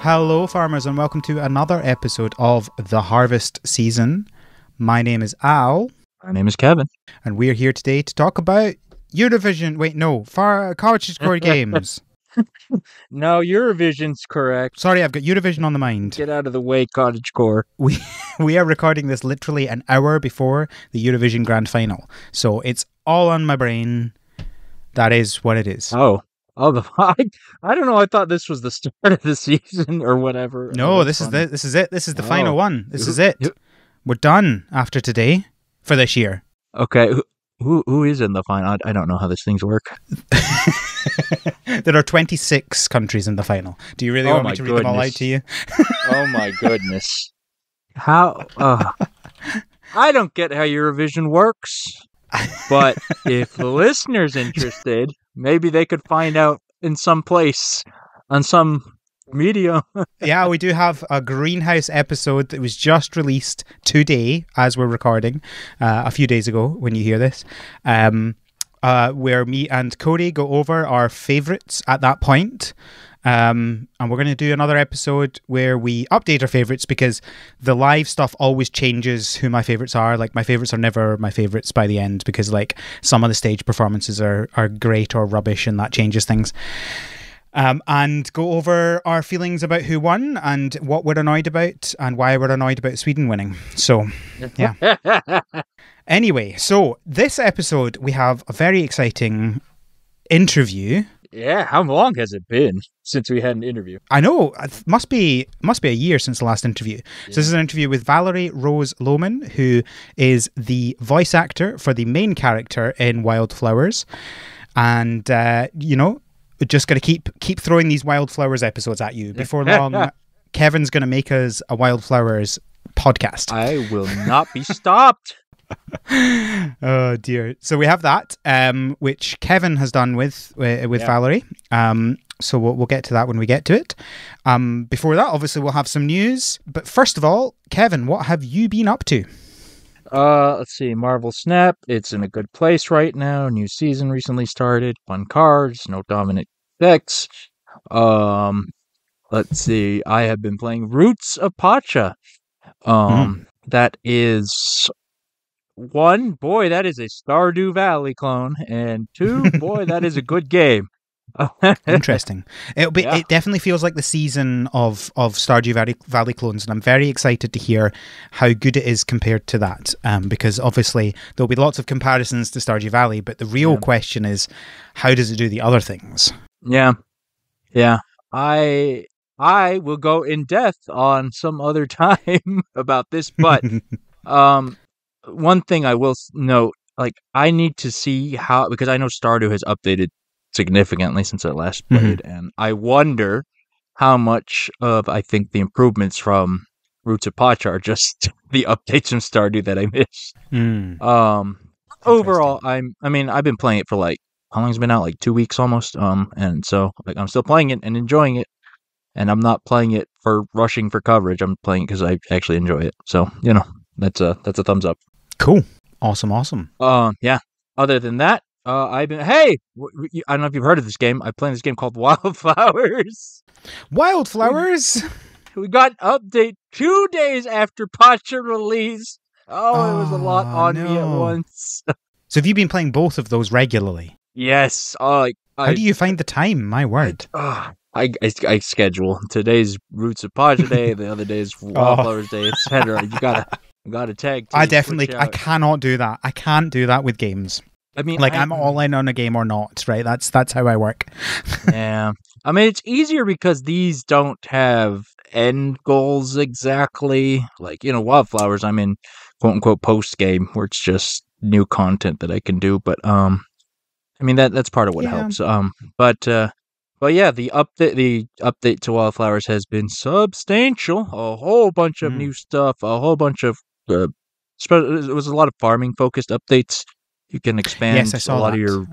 Hello, farmers, and welcome to another episode of The Harvest Season. My name is Al. My name is Kevin. And we're here today to talk about Eurovision. Wait, no, college score games. No, Eurovision's correct. Sorry, I've got Eurovision on the mind. Get out of the way, cottagecore. We are recording this literally an hour before the Eurovision Grand Final. So it's all on my brain. That is what it is. I don't know. I thought this was the start of the season or whatever. No, this is it. This is the final one. This is it. We're done after today for this year. Okay, who is in the final? I don't know how these things work. There are 26 countries in the final. Do you really want me to read them all out to you? Oh my goodness. How? I don't get how Eurovision works. But if the listener's interested, maybe they could find out in some place on some media. Yeah, we do have a Greenhouse episode that was just released today as we're recording, a few days ago when you hear this, where me and Cody go over our favourites at that point. And we're going to do another episode where we update our favourites because the live stuff always changes who my favourites are. Like, my favourites are never my favourites by the end because, like, some of the stage performances are great or rubbish, and that changes things. And go over our feelings about who won and what we're annoyed about and why we're annoyed about Sweden winning. So, yeah. Anyway, so this episode we have a very exciting interview. Yeah, how long has it been since we had an interview? I know, it must be a year since the last interview. Yeah. So this is an interview with Valerie Rose Lohman, who is the voice actor for the main character in Wylde Flowers. And, just going to keep throwing these Wylde Flowers episodes at you. Before long, Kevin's going to make us a Wylde Flowers podcast. I will not be stopped. Oh dear. So we have that, which Kevin has done with Valerie. So we'll get to that when we get to it. Before that, obviously, we'll have some news. But first of all, Kevin, what have you been up to? Let's see. Marvel Snap. It's in a good place right now. New season recently started. Fun cards. No dominant decks. Let's see. I have been playing Roots of Pacha. That is... one, boy, that is a Stardew Valley clone, and two, boy, that is a good game. Interesting. It definitely feels like the season of Stardew Valley clones, and I'm very excited to hear how good it is compared to that. Because obviously there'll be lots of comparisons to Stardew Valley, but the real question is, how does it do the other things? Yeah. I will go in depth on some other time about this, but one thing I will note, I need to see how, because I know Stardew has updated significantly since I last played, and I wonder how much of, I think, the improvements from Roots of Pacha are just the updates from Stardew that I missed. Overall, I've been playing it for how long has it been out? 2 weeks almost. And so I'm still playing it and enjoying it, and I'm not playing it for rushing for coverage. I'm playing it because I actually enjoy it. So, that's a thumbs up. Cool. Awesome. Yeah. Other than that, I don't know if you've heard of this game. I'm playing this game called Wylde Flowers. Wylde Flowers? We got an update 2 days after Pacha release. It was a lot on me at once. So have you been playing both of those regularly? Yes. How do you find the time? My word. I schedule. Today's Roots of Pacha Day. The other day is Wylde Flowers Day, etc. You gotta tag. I cannot do that. I can't do that with games. I'm all in on a game or not, right? That's how I work. Yeah. It's easier because these don't have end goals exactly. Wylde Flowers, I'm in quote unquote post game where it's just new content that I can do. But that's part of what helps. But yeah, the update to Wylde Flowers has been substantial. A whole bunch of new stuff. A whole bunch of it was a lot of farming focused updates. You can expand a lot of your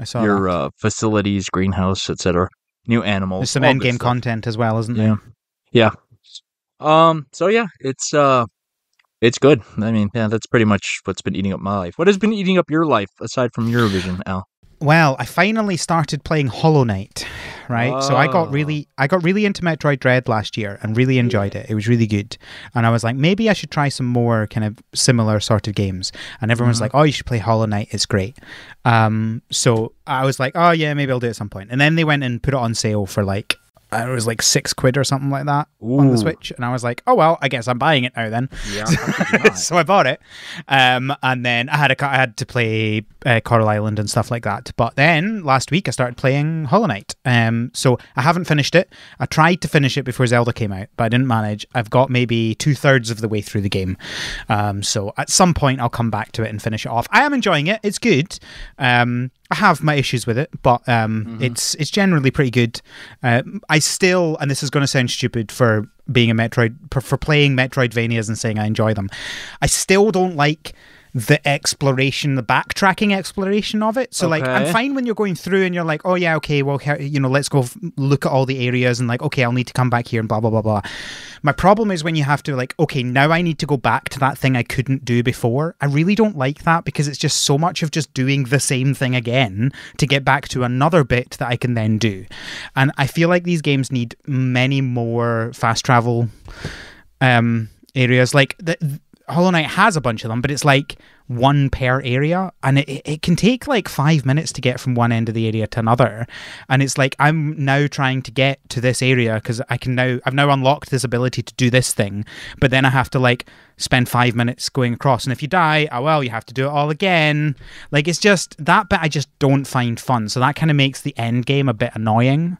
facilities, greenhouse, etc. New animals. There's some end game content as well, isn't there? Yeah. So yeah, it's good. That's pretty much what's been eating up my life. What has been eating up your life aside from Eurovision, Al? Well, I finally started playing Hollow Knight. right? So I got really into Metroid Dread last year and really enjoyed it. It was really good. And I was like, maybe I should try some more kind of similar sort of games. And everyone's like, oh, you should play Hollow Knight. It's great. So I was like, oh yeah, maybe I'll do it at some point. And then they went and put it on sale for like, it was like £6 or something like that on the Switch, and I was like, "Oh well, I guess I'm buying it now then." Yeah, so I bought it, and then I had to play Coral Island and stuff like that. But then last week I started playing Hollow Knight. So I haven't finished it. I tried to finish it before Zelda came out, but I didn't manage. I've got maybe 2/3 of the way through the game. So at some point I'll come back to it and finish it off. I am enjoying it. It's good. I have my issues with it, but it's generally pretty good. I still, and this is going to sound stupid for being a for playing Metroidvanias and saying I enjoy them, I still don't like the backtracking exploration of it. So like, I'm fine when you're going through and you're like, oh yeah, okay, well, let's go look at all the areas and like, okay, I'll need to come back here and blah, blah, blah, blah. My problem is when you have to like, okay, now I need to go back to that thing I couldn't do before. I really don't like that because it's just so much of just doing the same thing again to get back to another bit that I can then do. And I feel like these games need many more fast travel areas. Like Hollow Knight has a bunch of them, but it's like one per area, and it can take like 5 minutes to get from one end of the area to another. And it's like, I'm now trying to get to this area because I've now unlocked this ability to do this thing, but then I have to like spend 5 minutes going across, and if you die, oh well, you have to do it all again. Like, it's just that bit I just don't find fun, so that kind of makes the end game a bit annoying.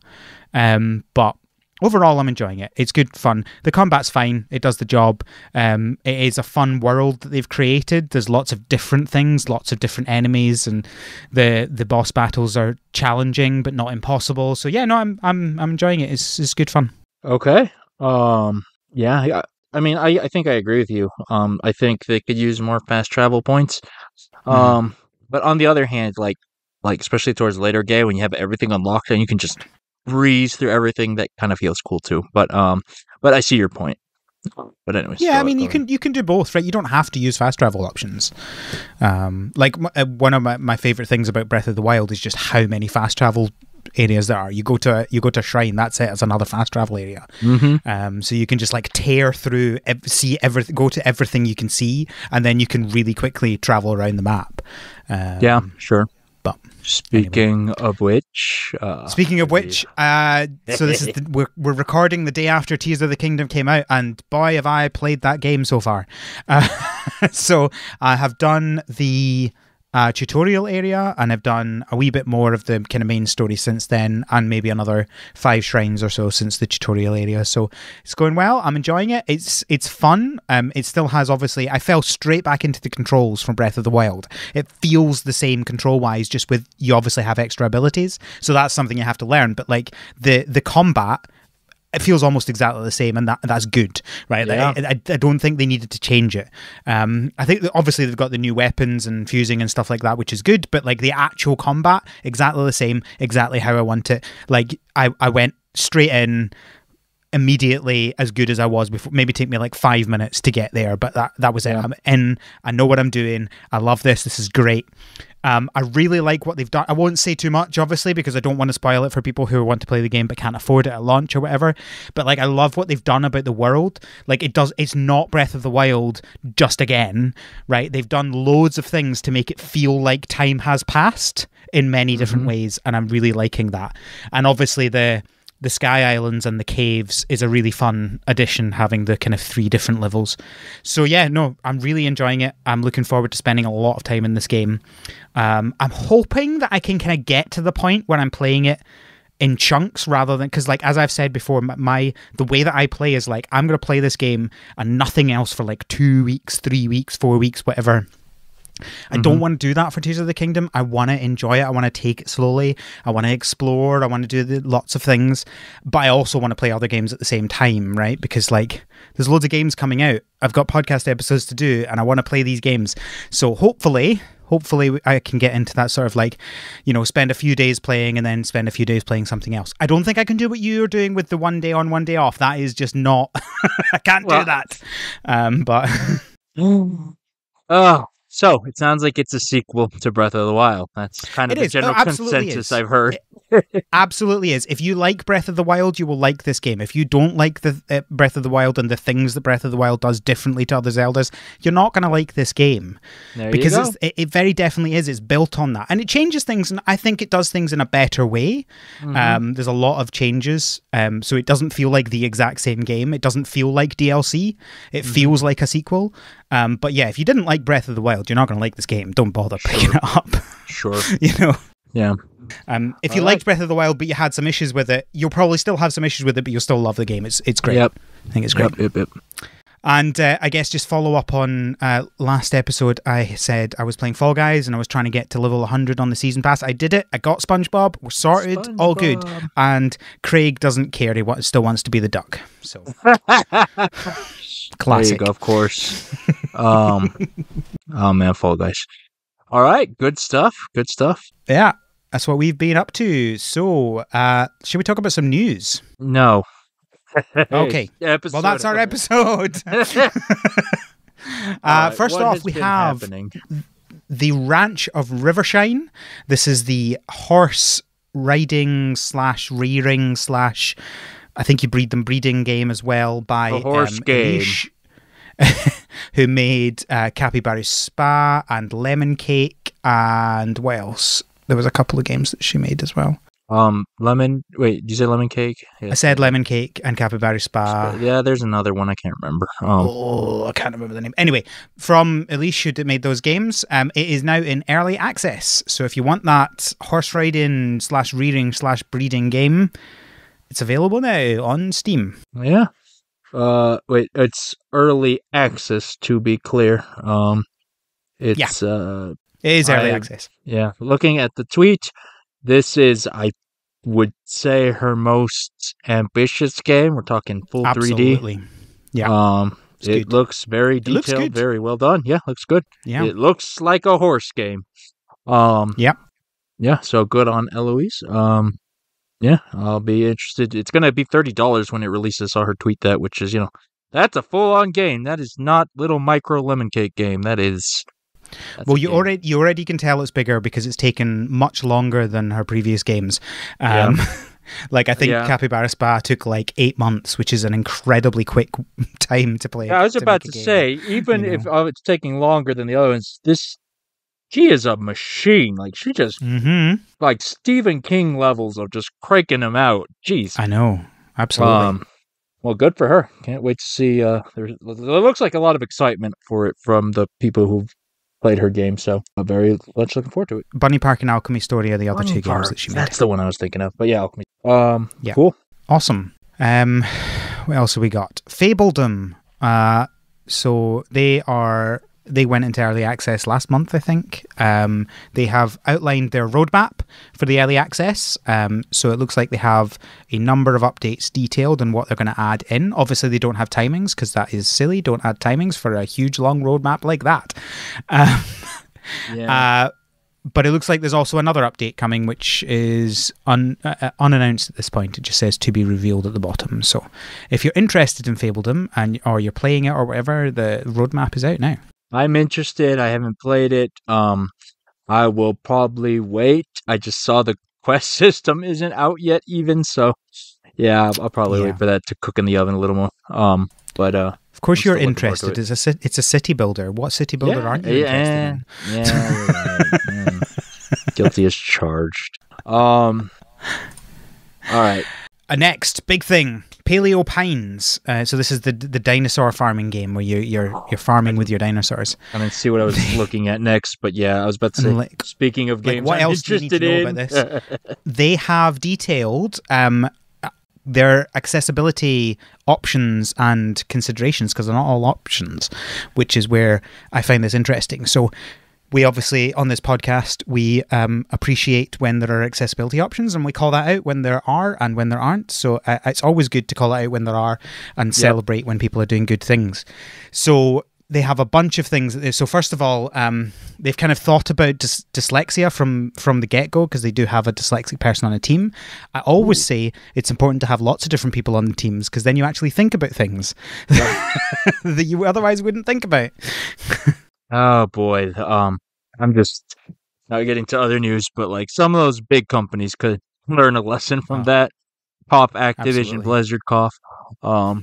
But overall, I'm enjoying it. It's good fun. The combat's fine. It does the job. It is a fun world that they've created. There's lots of different things, lots of different enemies, and the boss battles are challenging but not impossible. So yeah, no, I'm enjoying it. It's good fun. Okay. Yeah. I mean, I think I agree with you. I think they could use more fast travel points. But on the other hand, like especially towards the later game when you have everything unlocked and you can just breeze through everything, that kind of feels cool too. But I see your point. But anyways, yeah, I mean, you can do both, right? You don't have to use fast travel options. Like one of my favorite things about Breath of the Wild is just how many fast travel areas there are. You go to a shrine, that's it. It's another fast travel area. So you can just like tear through, see everything, go to everything you can see, and then you can really quickly travel around the map. Yeah, sure. But speaking of which, so this is we're recording the day after Tears of the Kingdom came out, and boy, have I played that game so far. So I have done the tutorial area, and I've done a wee bit more of the kind of main story since then, and maybe another 5 shrines or so since the tutorial area. So it's going well. I'm enjoying it. It's fun. It still has, obviously, I fell straight back into the controls from Breath of the Wild. It feels the same control wise, just with you obviously have extra abilities, so that's something you have to learn. But like the combat, it feels almost exactly the same, and that's good, right? Yeah. Like, I don't think they needed to change it. I think that obviously they've got the new weapons and fusing and stuff like that, which is good, but like the actual combat, exactly the same, exactly how I want it. Like I went straight in immediately, as good as I was before. Maybe take me like 5 minutes to get there, but that was it. I'm in. I know what I'm doing. I love this. This is great. I really like what they've done. I won't say too much, obviously, because I don't want to spoil it for people who want to play the game but can't afford it at launch or whatever. But like, I love what they've done about the world. Like, it's not Breath of the Wild just again, right? They've done loads of things to make it feel like time has passed in many different ways, and I'm really liking that. And obviously the Sky Islands and the caves is a really fun addition, having the kind of 3 different levels. So yeah, no, I'm really enjoying it. I'm looking forward to spending a lot of time in this game. I'm hoping that I can kind of get to the point where I'm playing it in chunks rather than, because like, as I've said before, the way that I play is like, I'm going to play this game and nothing else for like 2 weeks, 3 weeks, 4 weeks, whatever. I don't want to do that for Tears of the Kingdom. I want to enjoy it. I want to take it slowly. I want to explore. I want to do lots of things. But I also want to play other games at the same time, right? Because like, there's loads of games coming out. I've got podcast episodes to do, and I want to play these games. So hopefully I can get into that sort of like, spend a few days playing and then spend a few days playing something else. I don't think I can do what you're doing with the 1 day on, 1 day off. That is just not, I can't do that. But oh, So it sounds like it's a sequel to Breath of the Wild. That's kind of It the is. general Absolutely consensus is. I've heard. Absolutely is. If you like Breath of the Wild, you will like this game. If you don't like the Breath of the Wild and the things that Breath of the Wild does differently to other Zeldas, you're not going to like this game. There because you go. it very definitely is. It's built on that, and it changes things. And I think it does things in a better way. There's a lot of changes, so it doesn't feel like the exact same game. It doesn't feel like DLC. It feels like a sequel. But yeah, if you didn't like Breath of the Wild, you're not going to like this game. Don't bother picking it up. Sure. Yeah. If you All liked Breath of the Wild, but you had some issues with it, you'll probably still have some issues with it, but you'll still love the game. It's great. Yep. I think it's great. Yep. And I guess just follow up on last episode, I said I was playing Fall Guys and I was trying to get to level 100 on the season pass. I did it. I got SpongeBob. We're sorted. All good. And Craig doesn't care. He still wants to be the duck. So classic. There you go, of course. Oh man, Fall Guys. All right, good stuff. Yeah, that's what we've been up to. So, should we talk about some news? No. Okay. Well, that's our episode. First off, we have the Ranch of Rivershine. This is the horse riding / rearing / I think you breed them breeding game as well by the horse game. Elish, who made Capybara Spa and Lemon Cake and what else? There was a couple of games that she made as well. Lemon. Wait, did you say Lemon Cake? Yeah. I said Lemon Cake and Capybara Spa. Yeah, there's another one I can't remember. I can't remember the name. Anyway, from Elish, who made those games, it is now in early access. So if you want that horse riding / rearing / breeding game, it's available now on Steam. Yeah. Wait, it's early access to be clear. It is early access. Yeah. Looking at the tweet, this is, I would say, her most ambitious game. We're talking full Absolutely. 3D. Yeah. It looks very detailed, very well done. Yeah, looks good. Yeah. It looks like a horse game. Yeah. Yeah, so good on Eloise. Yeah, I'll be interested. It's going to be $30 when it releases. I saw her tweet that, which is, that's a full-on game. That is not little micro lemon cake game. That is... Well, you already can tell it's bigger because it's taken much longer than her previous games. Like, I think Capybara Spa took like 8 months, which is an incredibly quick time to play. Yeah, I was about to say, even if it's taking longer than the other ones, she is a machine. Like, she just, like Stephen King levels of just cranking them out. Jeez. I know. Absolutely. Well, good for her. Can't wait to see. There looks like a lot of excitement for it from the people who've played her game, so I'm very much looking forward to it. Bunny Park and Alchemy Story are the other two games that she made. That's the one I was thinking of. But yeah, Alchemy. Yeah. Cool. Awesome. What else have we got? Fabledom. So they went into early access last month, I think. They have outlined their roadmap for the early access. So it looks like they have a number of updates detailed on what they're going to add in. Obviously, they don't have timings because that is silly. Don't add timings for a huge, long roadmap like that. But it looks like there's also another update coming, which is unannounced at this point. It just says to be revealed at the bottom. So if you're interested in Fabledom or you're playing it or whatever, the roadmap is out now. I'm interested. I haven't played it. I will probably wait. I just saw the quest system isn't out yet even, so yeah, I'll probably wait for that to cook in the oven a little more. But of course you're interested. It's a city builder. What city builder aren't you interested in? Yeah, you're right. Guilty as charged. All right. Next big thing, Paleo Pines. So this is the dinosaur farming game where you're farming with your dinosaurs. I didn't see what I was looking at next, but yeah, I was about to say. Speaking of games, what else do you need to know about this? They have detailed their accessibility options and considerations because they're not all options, which is where I find this interesting. So we obviously, on this podcast, we appreciate when there are accessibility options and we call that out when there are and when there aren't. So it's always good to call it out when there are and celebrate when people are doing good things. So they have a bunch of things. So first of all, they've kind of thought about dyslexia from the get-go because they do have a dyslexic person on a team. I always say it's important to have lots of different people on the teams because then you actually think about things that you otherwise wouldn't think about. Oh boy. I'm just not getting to other news, but like some of those big companies could learn a lesson from Oh, that. Cough, Activision, absolutely. Blizzard, cough. Um,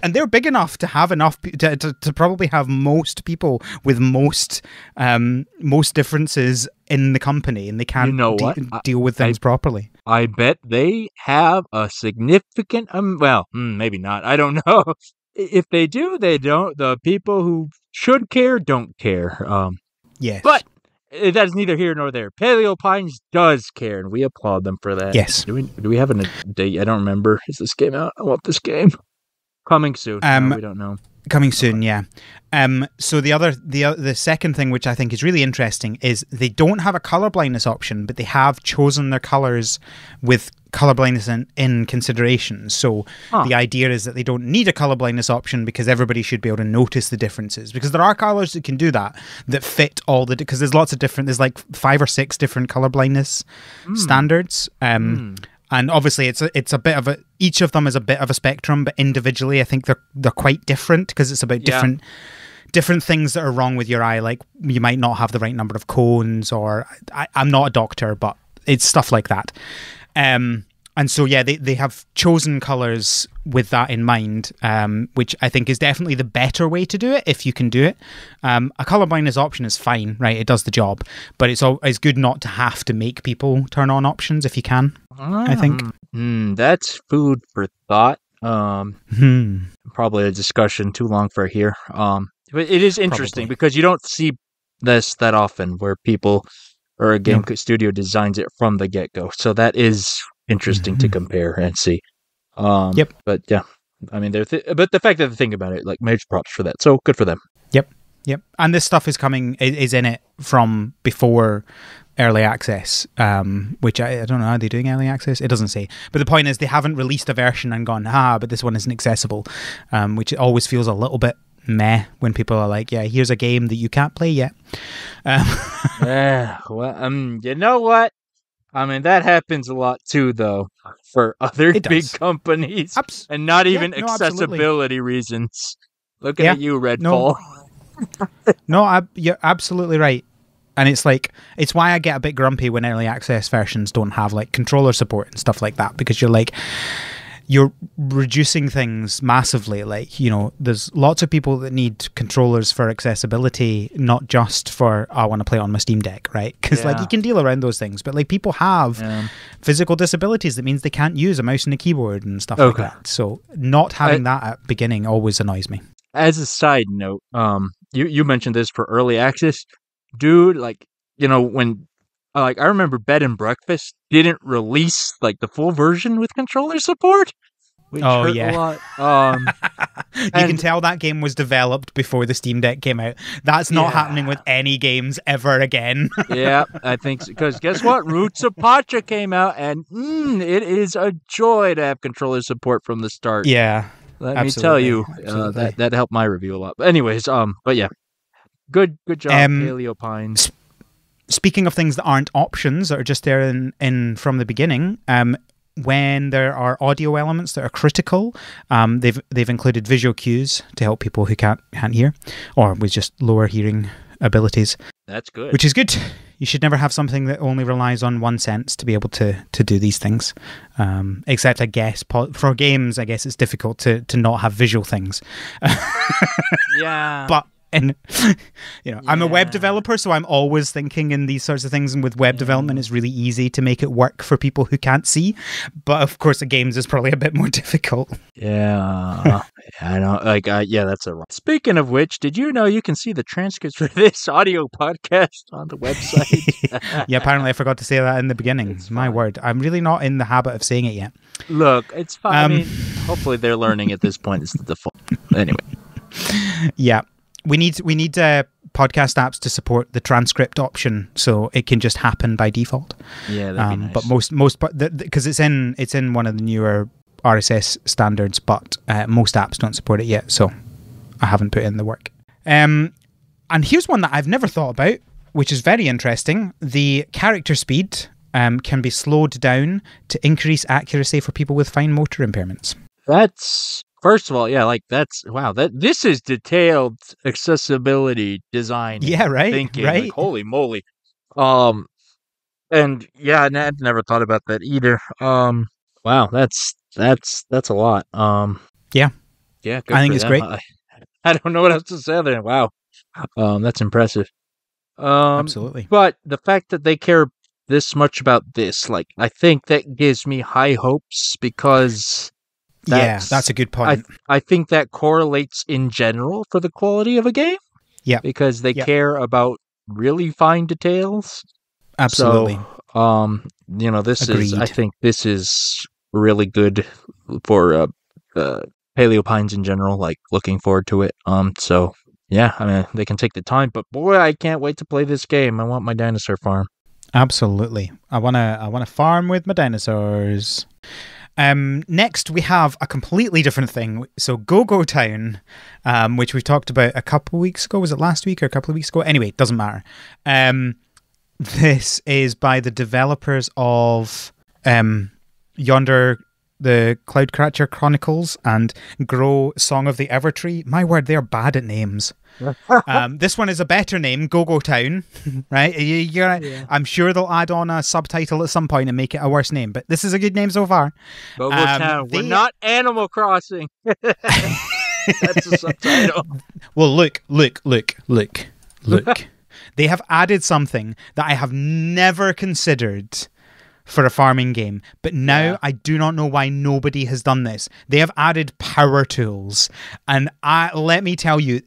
And they're big enough to have enough to probably have most people with most differences in the company, and they you can't know what? deal with I things properly. I bet they have a significant, well, maybe not. I don't know. If they do, they don't. The people who should care don't care. Yes, But that's neither here nor there. Paleo Pines does care, and we applaud them for that. yes. Do we have a date? I don't remember. Is this game out? I want this game coming soon. No, Um, we don't know. Coming Okay. soon, yeah. So the second thing, which I think is really interesting, is they don't have a color blindness option, but they have chosen their colors with color blindness in consideration. So the idea is that they don't need a color blindness option because everybody should be able to notice the differences. Because there are colors that can do that fit all the, because there's lots of different, there's like 5 or 6 different color blindness standards. And obviously, it's a bit of a, each of them is a bit of a spectrum, but individually, I think they're quite different because it's about Yeah. different things that are wrong with your eye. Like you might not have the right number of cones, or I'm not a doctor, but it's stuff like that. And so, yeah, they have chosen colors with that in mind, which I think is definitely the better way to do it if you can do it. A color blindness option is fine, right? It does the job, but it's good not to have to make people turn on options if you can, I think. That's food for thought. Hmm. Probably a discussion too long for here. But it is interesting Probably. because you don't see this that often where people or a game studio designs it from the get-go. So that is interesting to compare and see. Yep. But yeah, I mean, but the fact that they think about it, like, major props for that. So good for them. Yep. And this stuff is is in it from before early access, which I don't know, are they doing early access? It doesn't say. But the point is they haven't released a version and gone, but this one isn't accessible, which always feels a little bit meh when people are like, yeah, here's a game that you can't play yet. Well, you know what? I mean, that happens a lot too, though, for other It big does. companies, and not even no, absolutely. accessibility reasons. Looking at you, No, Redfall. you're absolutely right. And it's why I get a bit grumpy when early access versions don't have like controller support and stuff like that, because you're reducing things massively. Like, there's lots of people that need controllers for accessibility, not just for, I want to play it on my Steam Deck, right? Because like you can deal around those things, but like people have physical disabilities that means they can't use a mouse and a keyboard and stuff like that. So not having that at beginning always annoys me. As a side note, you mentioned this for early access, dude. Like, when I remember Bed and Breakfast didn't release like the full version with controller support, which hurt a lot. You can tell that game was developed before the Steam Deck came out. That's not happening with any games ever again. Yeah, I think so, because guess what? Roots of Pacha came out, and it is a joy to have controller support from the start. Yeah. Let me tell you, that helped my review a lot. But anyways, but yeah, good job, Paleo Pines. Speaking of things that aren't options, that are just there in from the beginning, when there are audio elements that are critical, they've included visual cues to help people who can't hear, or with just lower hearing abilities. That's good. Which is good. You should never have something that only relies on one sense to be able to do these things. Except, I guess, for games, I guess it's difficult to not have visual things. Yeah. But, I'm a web developer, so I'm always thinking in these sorts of things. And with web development, it's really easy to make it work for people who can't see. But, of course, the games is probably a bit more difficult. Yeah. I know. That's a right. Speaking of which, did you know you can see the transcripts for this audio podcast on the website? Yeah, apparently I forgot to say that in the beginning. My word. I'm really not in the habit of saying it yet. Look, it's fine. I mean, hopefully they're learning at this point. It's the default. Anyway. Yeah. We need podcast apps to support the transcript option, so it can just happen by default. Yeah, that'd be nice. But most because it's in one of the newer RSS standards, but most apps don't support it yet, so I haven't put in the work. And here's one that I've never thought about, which is very interesting. The character speed can be slowed down to increase accuracy for people with fine motor impairments. That's first of all, yeah, like this is detailed accessibility design and Yeah, right, thinking. Like, right. holy moly. Um, and yeah, and I'd never thought about that either. Wow, that's a lot. Yeah, Yeah, good I think for it's them. great. I don't know what else to say there. Wow. That's impressive. Absolutely. But the fact that they care this much about this, like, I think that gives me high hopes because Yeah, that's that's a good I point. I think that correlates in general for the quality of a game Yeah, because they yeah, care about really fine details. So, absolutely. I Agreed. think this is really good for Paleopines in general, like looking forward to it. So yeah, I mean, they can take the time, but boy, I can't wait to play this game. I want my dinosaur farm. Absolutely. I wanna farm with my dinosaurs. Next, we have a completely different thing. So, Go Go Town, which we talked about a couple of weeks ago. Was it last week or a couple of weeks ago? Anyway, it doesn't matter. This is by the developers of Yonder, the Cloudcatcher Chronicles, and Grow Song of the Evertree. My word, they're bad at names. This one is a better name, Go Go Town, right? Yeah. I'm sure they'll add on a subtitle at some point and make it a worse name, but this is a good name so far. Go Go Town. We're not Animal Crossing. That's the subtitle. Well, look. They have added something that I have never considered for a farming game, but now I do not know why nobody has done this. They have added power tools, and let me tell you,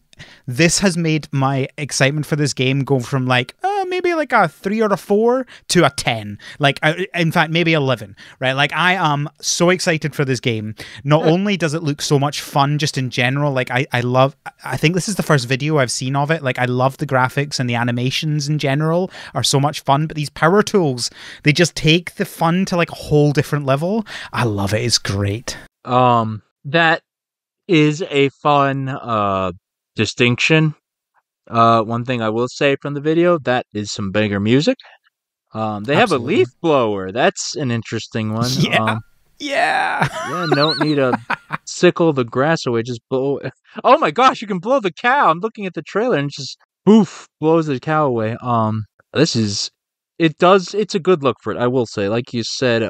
this has made my excitement for this game go from like maybe like a 3 or a 4 to a 10, like in fact maybe 11, right? Like, I am so excited for this game. Not only does it look so much fun just in general, like I think this is the first video I've seen of it. Like, I love the graphics and the animations in general are so much fun, but these power tools, they just take the fun to like a whole different level. I love it. It's great. That is a fun distinction. One thing I will say from the video, that is some banger music. They have a Absolutely. leaf blower. That's an interesting one. Yeah. Don't need to sickle the grass away. Just blow. Oh my gosh, you can blow the cow. I'm looking at the trailer and just poof blows the cow away. It's a good look for it. I will say, like you said,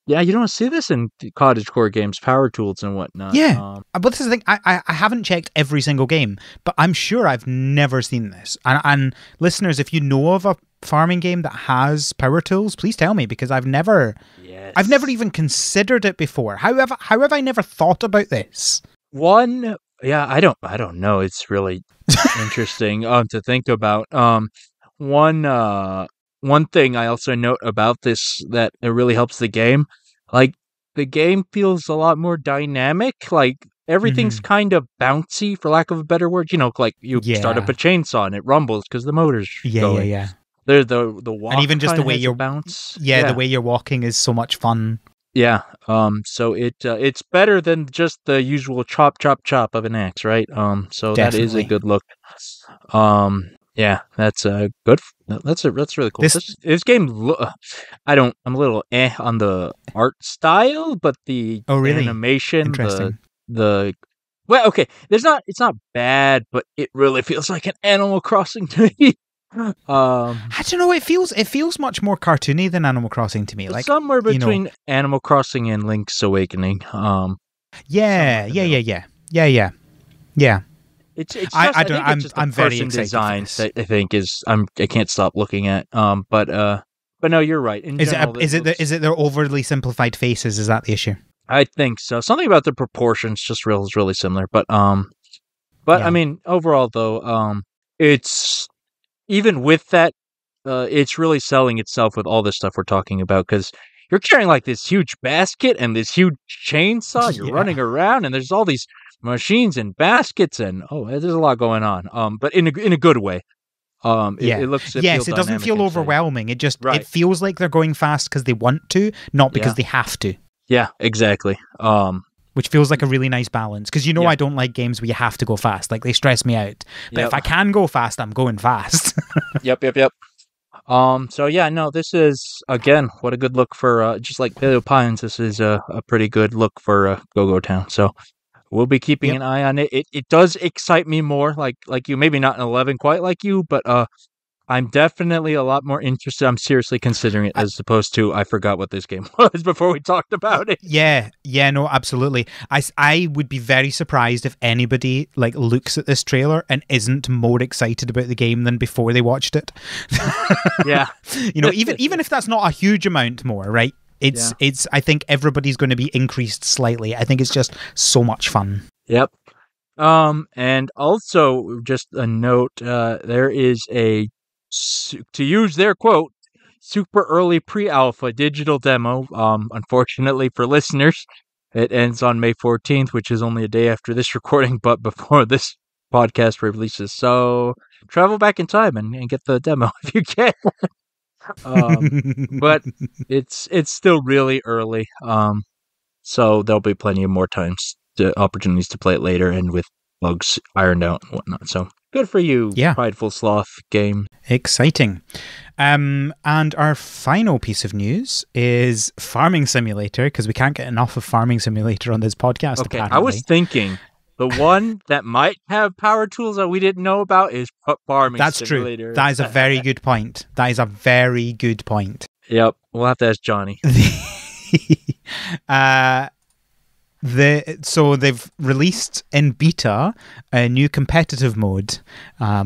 yeah, you don't see this in cottagecore games, power tools and whatnot. Yeah, but this is the thing. I haven't checked every single game, but I'm sure I've never seen this. And listeners, if you know of a farming game that has power tools, please tell me, because I've never even considered it before. How have I never thought about this? I don't know. It's really interesting to think about. One thing I also note about this that it really helps the game, like the game feels a lot more dynamic. Like everything's kind of bouncy, for lack of a better word. Like you start up a chainsaw and it rumbles because the motor's going. Yeah. There's the walk, And even just the way you're bounce. the way you're walking is so much fun. Yeah. So it's better than just the usual chop chop chop of an axe, right? So that is a Definitely. good look. Yeah, that's good. That's really cool. This game, I'm a little on the art style, but the animation, Interesting. well, okay, it's not bad, but it really feels like an Animal Crossing to me. I don't know. It feels much more cartoony than Animal Crossing to me. Like somewhere between Animal Crossing and Link's Awakening. Yeah. It's just, I'm very excited design for this. that I think is I can't stop looking at. But no, you're right. In general, Is it their overly simplified faces? Is that the issue? I think so. Something about the proportions just is really similar. But I mean, overall though, it's even with that, it's really selling itself with all this stuff we're talking about, because you're carrying like this huge basket and this huge chainsaw. You're running around, and there's all these machines and baskets, and there's a lot going on. But in a good way. It looks. It doesn't feel overwhelming. It just it feels like they're going fast because they want to, not because they have to. Yeah, exactly. Which feels like a really nice balance, because I don't like games where you have to go fast. Like, they stress me out. But if I can go fast, I'm going fast. Yep. So yeah, no, this is, again, what a good look for just like Paleopines. This is a pretty good look for Go Go Town. So we'll be keeping Yep. an eye on it. It does excite me more, like you, maybe not an 11 quite like you, but I'm definitely a lot more interested. I'm seriously considering it as opposed to I forgot what this game was before we talked about it. Yeah, no, absolutely. I would be very surprised if anybody like looks at this trailer and isn't more excited about the game than before they watched it. Yeah. Even if that's not a huge amount more, right? It's I think everybody's going to be increased slightly. I think it's just so much fun. Yep. And also just a note, there is to use their quote, super early pre-alpha digital demo. Unfortunately for listeners, it ends on May 14th, which is only a day after this recording, but before this podcast releases. So travel back in time and get the demo if you can. But it's still really early. So there'll be plenty of more opportunities to play it later, and with bugs ironed out and whatnot. So good for you, Prideful Sloth game. Exciting. And our final piece of news is Farming Simulator, because we can't get enough of Farming Simulator on this podcast. Okay, apparently. I was thinking the one that might have power tools that we didn't know about is Farming Simulator. True. That is a very good point. Yep, we'll have to ask Johnny. So they've released in beta a new competitive mode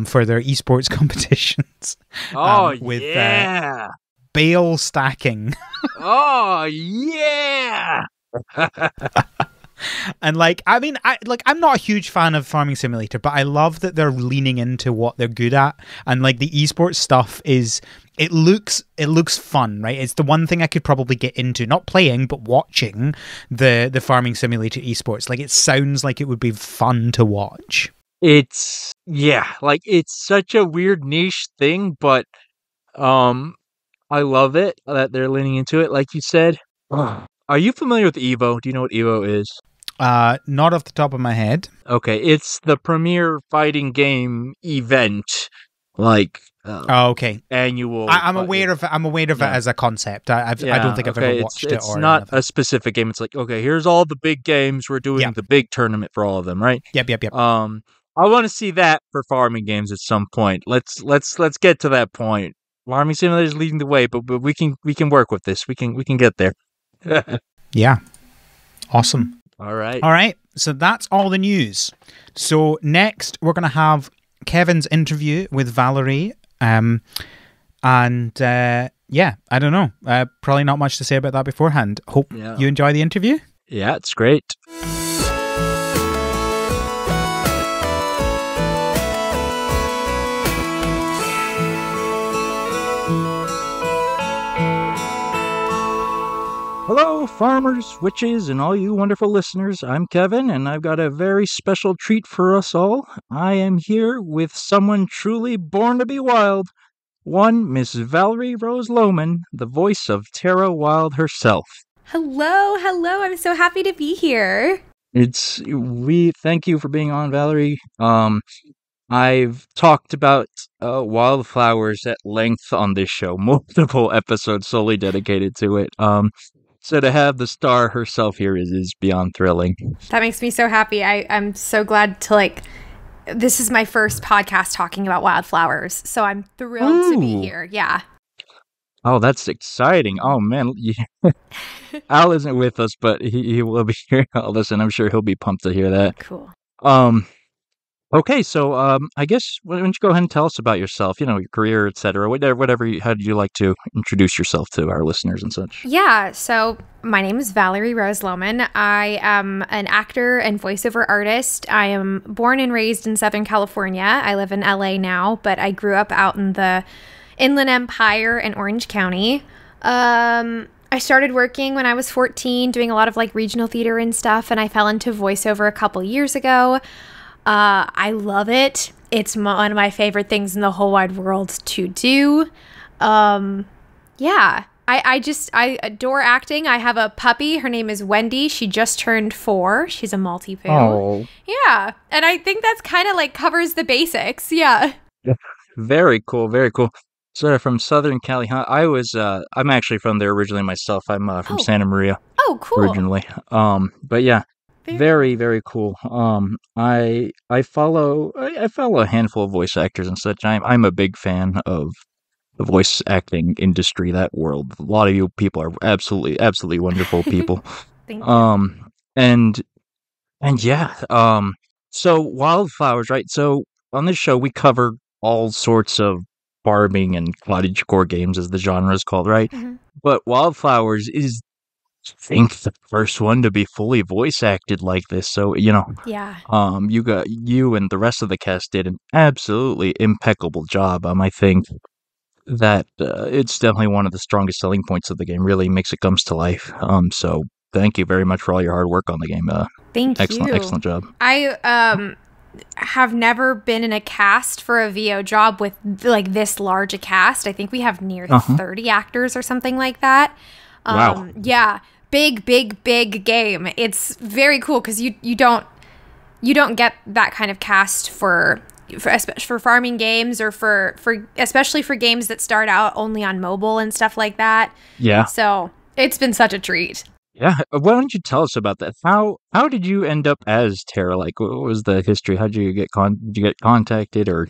for their esports competitions. With bale stacking. Oh yeah. And I'm not a huge fan of Farming Simulator, but I love that they're leaning into what they're good at, and like the esports stuff it looks fun, right? It's the one thing I could probably get into, not playing but watching the Farming Simulator esports. Like, it sounds like it would be fun to watch. It's such a weird niche thing, but I love it that they're leaning into it, like you said. Are you familiar with Evo? Do you know what Evo is? Not off the top of my head. Okay, it's the premier fighting game event, okay. Annual. I'm aware of it. I'm aware of it as a concept. I don't think I've ever watched it. It's not anything. A specific game. It's like, okay, here's all the big games. We're doing the big tournament for all of them, right? Yep. I want to see that for farming games at some point. Let's get to that point. Farming Simulator is leading the way, but we can work with this. We can get there. Yeah. Awesome. All right. So that's all the news. So next we're going to have Kevin's interview with Valerie. I don't know. Probably not much to say about that beforehand. Hope you enjoy the interview. Yeah, it's great. Hello, farmers, witches, and all you wonderful listeners. I'm Kevin, and I've got a very special treat for us all. I am here with someone truly born to be wild. One, Miss Valerie Rose Lohman, the voice of Tara Wylde herself. Hello. I'm so happy to be here. We thank you for being on, Valerie. I've talked about Wylde Flowers at length on this show, multiple episodes solely dedicated to it. So to have the star herself here is beyond thrilling. That makes me so happy. I'm so glad to this is my first podcast talking about Wylde Flowers, so I'm thrilled to be here. Yeah. Oh, that's exciting. Oh, man. Al isn't with us, but he will be hearing all this, and I'm sure he'll be pumped to hear that. Cool. Okay, so I guess why don't you go ahead and tell us about yourself, your career, etc. Whatever. How do you like to introduce yourself to our listeners and such? Yeah, so my name is Valerie Rose Lohman. I am an actor and voiceover artist. I am born and raised in Southern California. I live in LA now, but I grew up out in the Inland Empire in Orange County. I started working when I was 14, doing a lot of regional theater and stuff, and I fell into voiceover a couple years ago. I love it. It's one of my favorite things in the whole wide world to do. Yeah, I adore acting. I have a puppy. Her name is Wendy. She just turned 4. She's a Maltipoo. Oh. Yeah, and I think that's kind of covers the basics. Yeah. Very cool. Very cool. So from Southern Cali, huh? I'm actually from there originally myself. I'm from Santa Maria. Oh, cool. Originally. But yeah. Very, very cool. I follow a handful of voice actors and such. I'm a big fan of the voice acting industry, that world. A lot of you people are absolutely wonderful people. Thank you. And yeah, so Wildflowers, right? So on this show we cover all sorts of farming and cottagecore games, as the genre is called, right? Mhm. But Wildflowers is, I think, the first one to be fully voice acted like this. So, Yeah. you and the rest of the cast did an absolutely impeccable job. I think that it's definitely one of the strongest selling points of the game. Really makes it comes to life. So thank you very much for all your hard work on the game. Thank you. Excellent job. I have never been in a cast for a VO job with like this large a cast. I think we have near 30 actors or something like that. Wow. Yeah. Big game. It's very cool because you don't get that kind of cast for farming games, or for especially for games that start out only on mobile and stuff like that. Yeah. So it's been such a treat. Yeah. Why don't you tell us about that? How did you end up as Tara? Like, what was the history? How did you get did you get contacted, or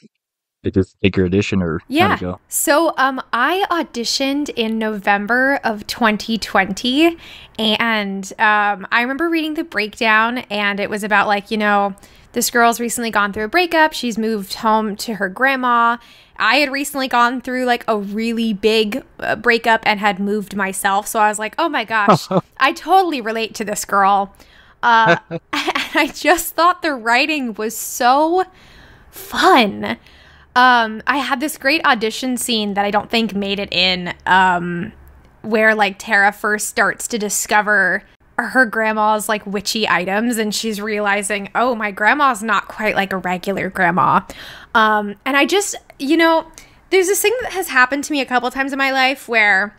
did you take your audition, or how'd it go? So I auditioned in November of 2020, and I remember reading the breakdown, and it was about like, this girl's recently gone through a breakup. She's moved home to her grandma. I had recently gone through like a really big breakup and had moved myself. So I was like, oh my gosh, I totally relate to this girl. And I just thought the writing was so fun. I had this great audition scene that I don't think made it in, where like Tara first starts to discover her grandma's like witchy items, and she's realizing, oh, my grandma's not quite like a regular grandma. And I just, there's this thing that has happened to me a couple times in my life where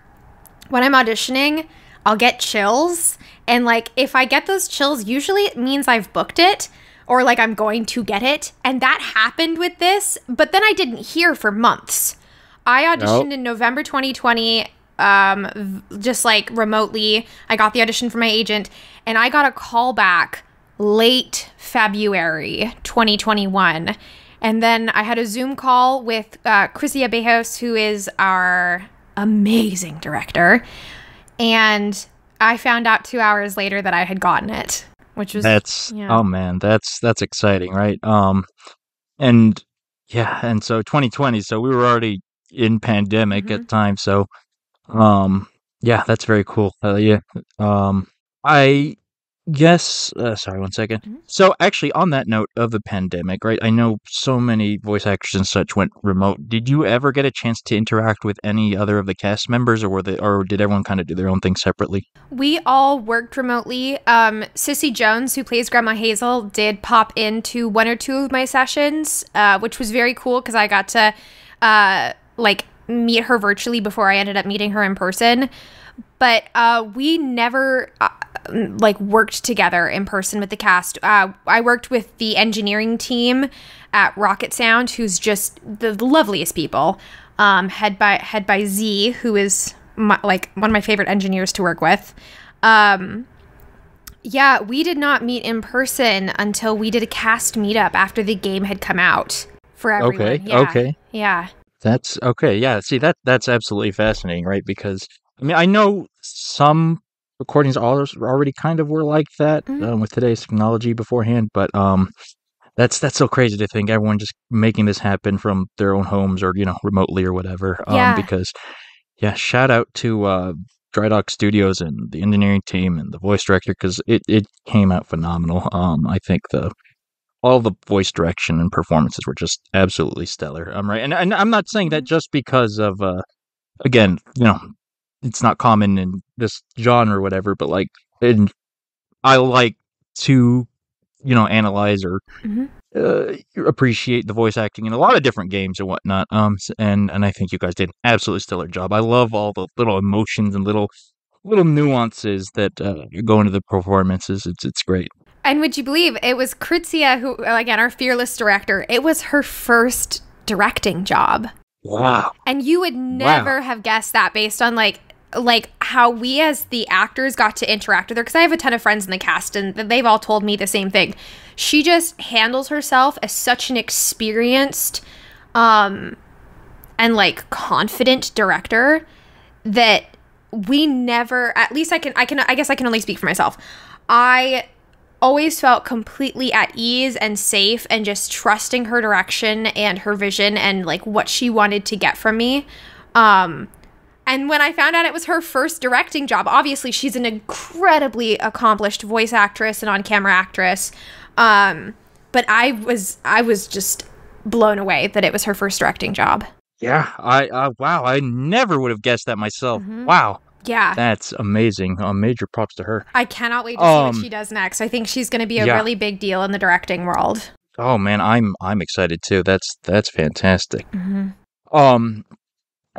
when I'm auditioning, I'll get chills. And like, if I get those chills, usually it means I've booked it, or like I'm going to get it. And that happened with this, but then I didn't hear for months. I auditioned in November 2020, just like remotely. I got the audition from my agent, and I got a call back late February 2021. And then I had a Zoom call with Chrissy Abejos, who is our amazing director. And I found out 2 hours later that I had gotten it, which was oh man, that's exciting, right? And yeah, and so 2020, so we were already in pandemic at the time, so yeah, that's very cool. Yeah. I guess sorry, one second. So actually, on that note of the pandemic, right, I know so many voice actors and such went remote. Did you ever get a chance to interact with any other of the cast members, or did everyone kind of do their own thing separately? We all worked remotely. Sissy Jones, who plays Grandma Hazel, did pop into one or two of my sessions, which was very cool because I got to meet her virtually before I ended up meeting her in person. But we never worked together in person with the cast. I worked with the engineering team at Rocket Sound, who's just the loveliest people, head by Z, who is one of my favorite engineers to work with. Yeah, we did not meet in person until we did a cast meetup after the game had come out for everyone. Okay. Yeah. That's okay. Yeah. See, that's absolutely fascinating, right? Because I mean, I know some recordings already kind of were like that with today's technology beforehand, but that's so crazy to think everyone just making this happen from their own homes or remotely or whatever. Because shout out to Dry Dock Studios and the engineering team and the voice director, because it came out phenomenal. I think all the voice direction and performances were just absolutely stellar. Right, and I'm not saying that just because of again, it's not common in this genre or whatever, but I like to analyze or appreciate the voice acting in a lot of different games and whatnot. And I think you guys did an absolutely stellar job. I love all the little emotions and little nuances that go into the performances. It's great. And would you believe it was Kritzia, who, again, our fearless director, it was her first directing job. Wow. And you would never have guessed that based on like how we as the actors got to interact with her, because I have a ton of friends in the cast and they've all told me the same thing. She just handles herself as such an experienced and like confident director that we never, at least I guess I can only speak for myself. I always felt completely at ease and safe and just trusting her direction and her vision and like what she wanted to get from me. And when I found out it was her first directing job, obviously she's an incredibly accomplished voice actress and on-camera actress. But I was just blown away that it was her first directing job. Yeah, wow, I never would have guessed that myself. Wow. Yeah. That's amazing. Major props to her. I cannot wait to see what she does next. I think she's going to be a really big deal in the directing world. Oh man, I'm excited too. That's fantastic.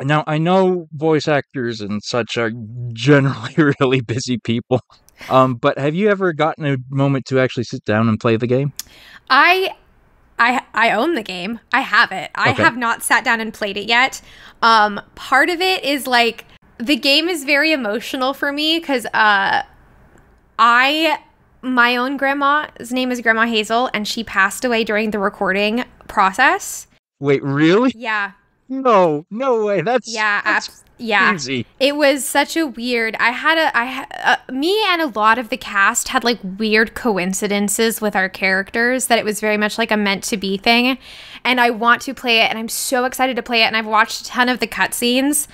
Now I know voice actors and such are generally really busy people. But have you ever gotten a moment to actually sit down and play the game? I own the game. I have it. I have not sat down and played it yet. Part of it is like the game is very emotional for me because my own grandma's name is Grandma Hazel, and she passed away during the recording process. Wait, really? Yeah. No way. That's crazy. It was such a weird. Me and a lot of the cast had like weird coincidences with our characters that it was very much like a meant to be thing. And I want to play it, and I'm so excited to play it. And I've watched a ton of the cutscenes,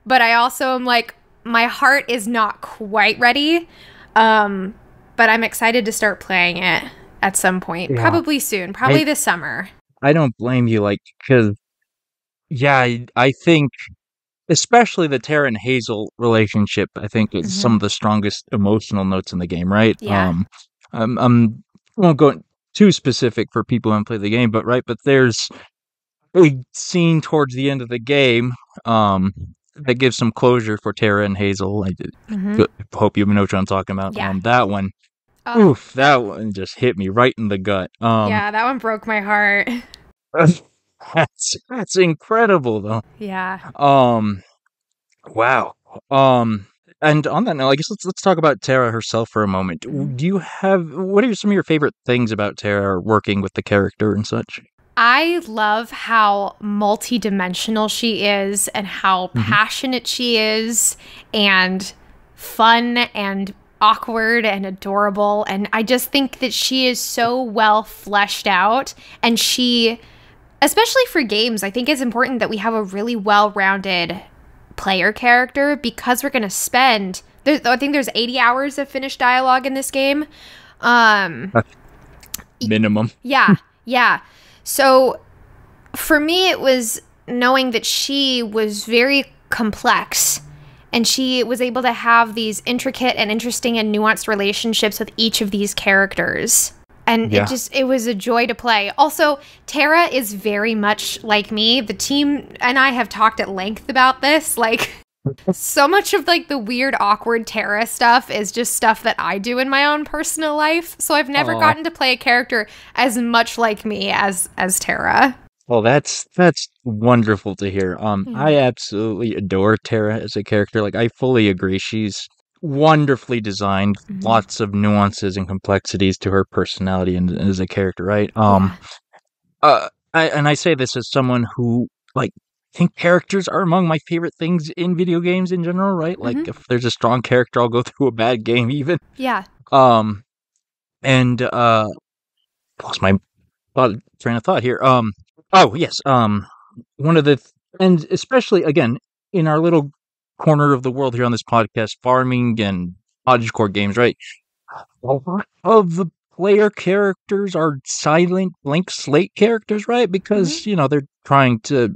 but I also am like, my heart is not quite ready. But I'm excited to start playing it at some point, probably soon, probably this summer. I don't blame you, like, because. Yeah, I think, especially the Tara and Hazel relationship, I think is some of the strongest emotional notes in the game, right? Yeah. I won't go too specific for people who haven't played the game, but there's a scene towards the end of the game that gives some closure for Tara and Hazel. I hope you know what I'm talking about. Yeah. That one, that one just hit me right in the gut. Yeah, that one broke my heart. That's incredible though. Yeah. Wow. And on that note, I guess let's talk about Tara herself for a moment. What are some of your favorite things about Tara working with the character and such? I love how multidimensional she is and how passionate she is and fun and awkward and adorable. And I just think that she is so well fleshed out, and especially for games, I think it's important that we have a really well-rounded player character because we're going to spend... I think there's 80 hours of finished dialogue in this game. Minimum. Yeah. So for me, it was knowing that she was very complex and she was able to have these intricate and interesting and nuanced relationships with each of these characters. And it was a joy to play. Also, Tara is very much like me. The team and I have talked at length about this. Like, so much of like the weird, awkward Tara stuff is just stuff that I do in my own personal life. So I've never gotten to play a character as much like me as Tara. Well, that's wonderful to hear. I absolutely adore Tara as a character. Like, I fully agree. She's wonderfully designed, lots of nuances and complexities to her personality and as a character, right? I say this as someone who like think characters are among my favorite things in video games in general, right? Like if there's a strong character, I'll go through a bad game even. Yeah. And lost my train of thought here. One of and especially again in our little corner of the world here on this podcast, farming and cottagecore games, right? A lot of the player characters are silent blank slate characters, right? Because they're trying to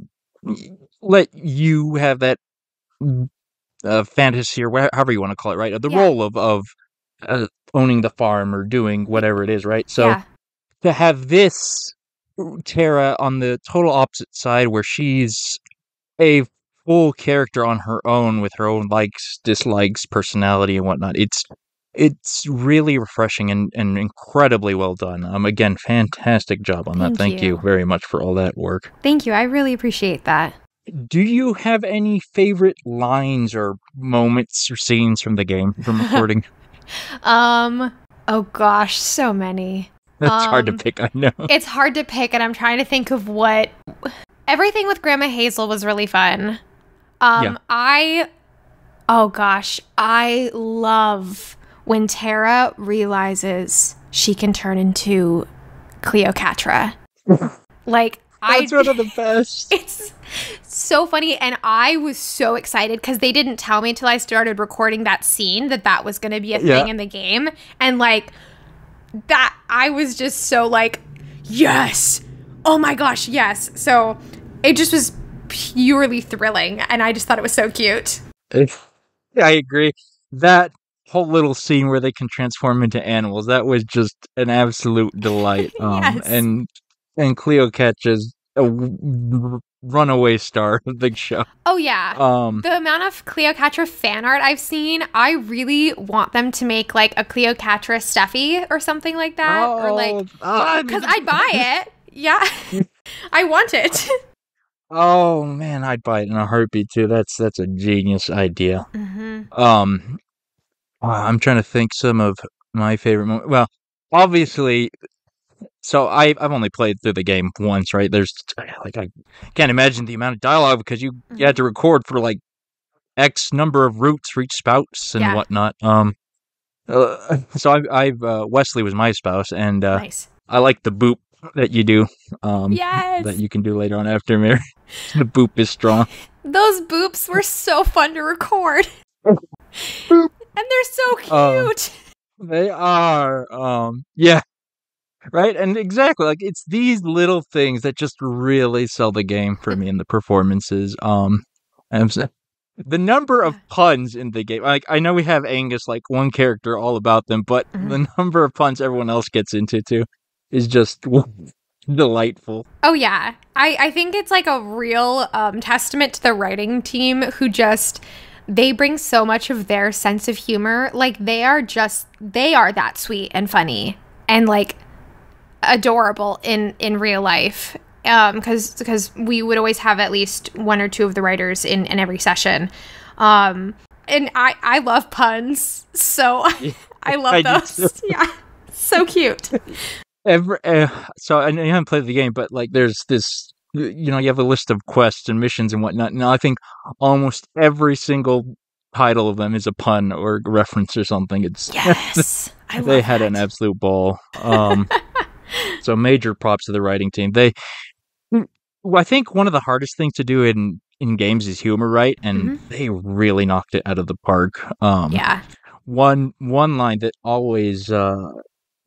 let you have that fantasy or however you want to call it, right? The role of owning the farm or doing whatever it is, right? So to have this Tara on the total opposite side where she's a full character on her own with her own likes, dislikes, personality, and whatnot. It's really refreshing and incredibly well done. Again, fantastic job on that. Thank you very much for all that work. Thank you. I really appreciate that. Do you have any favorite lines or moments or scenes from the game from recording? Oh gosh, so many. That's hard to pick, I know. It's hard to pick, and I'm trying to think of what. Everything with Grandma Hazel was really fun. Oh gosh, I love when Tara realizes she can turn into Cleopatra. Like, That's one of the best. It's so funny, and I was so excited because they didn't tell me until I started recording that scene that was going to be a thing in the game, and like that, I was just so like, yes, oh my gosh, yes. So it just was purely thrilling, and I just thought it was so cute. Yeah, I agree. That whole little scene where they can transform into animals, that was just an absolute delight. Yes. And Cleopatra's a runaway star of the show. Oh yeah. The amount of Cleopatra fan art I've seen, I really want them to make like a Cleopatra Steffi or something like that, or like, because I'd buy it. Yeah, I want it. Oh man, I'd buy it in a heartbeat too. That's a genius idea. I'm trying to think some of my favorite moments. Well, obviously, so I've only played through the game once, right? There's like, I can't imagine the amount of dialogue because you had to record for like X number of routes for each spouse and whatnot. So I've Wesley was my spouse, and Nice. I like the boop that you do. Yes. That you can do later on after marriage. The boop is strong. Those boops were so fun to record. And they're so cute. They are. Yeah. Right? And exactly, like, it's these little things that just really sell the game for me in the performances. And the number of puns in the game, like, I know we have Angus, like, one character all about them, but the number of puns everyone else gets into, too, is just delightful. Oh, yeah. I think it's, like, a real testament to the writing team who just... They bring so much of their sense of humor. Like, they are that sweet and funny and, like, adorable in real life. Because we would always have at least one or two of the writers in every session. And I love puns. So I love those. Yeah. So cute. So I know you haven't played the game, but, like, there's this... You know, you have a list of quests and missions and whatnot. Now, I think almost every single title of them is a pun or a reference or something. Yes, they had an absolute ball. So major props to the writing team. I think one of the hardest things to do in games is humor, right? And they really knocked it out of the park. Yeah. One line that always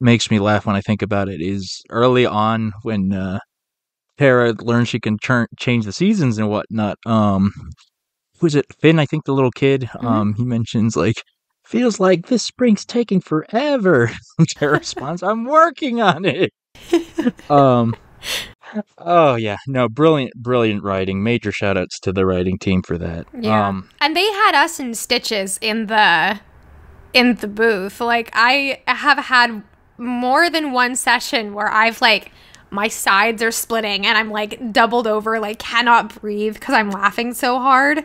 makes me laugh when I think about it is early on when Tara learns she can change the seasons and whatnot. Who's it? Finn, I think, the little kid. He mentions, like, feels like this spring's taking forever. Tara responds, "I'm working on it." Oh yeah, no, brilliant writing. Major shout outs to the writing team for that. Yeah. And they had us in stitches in the booth. Like, I have had more than one session where I've, like, my sides are splitting and I'm, like, doubled over, like, cannot breathe because I'm laughing so hard.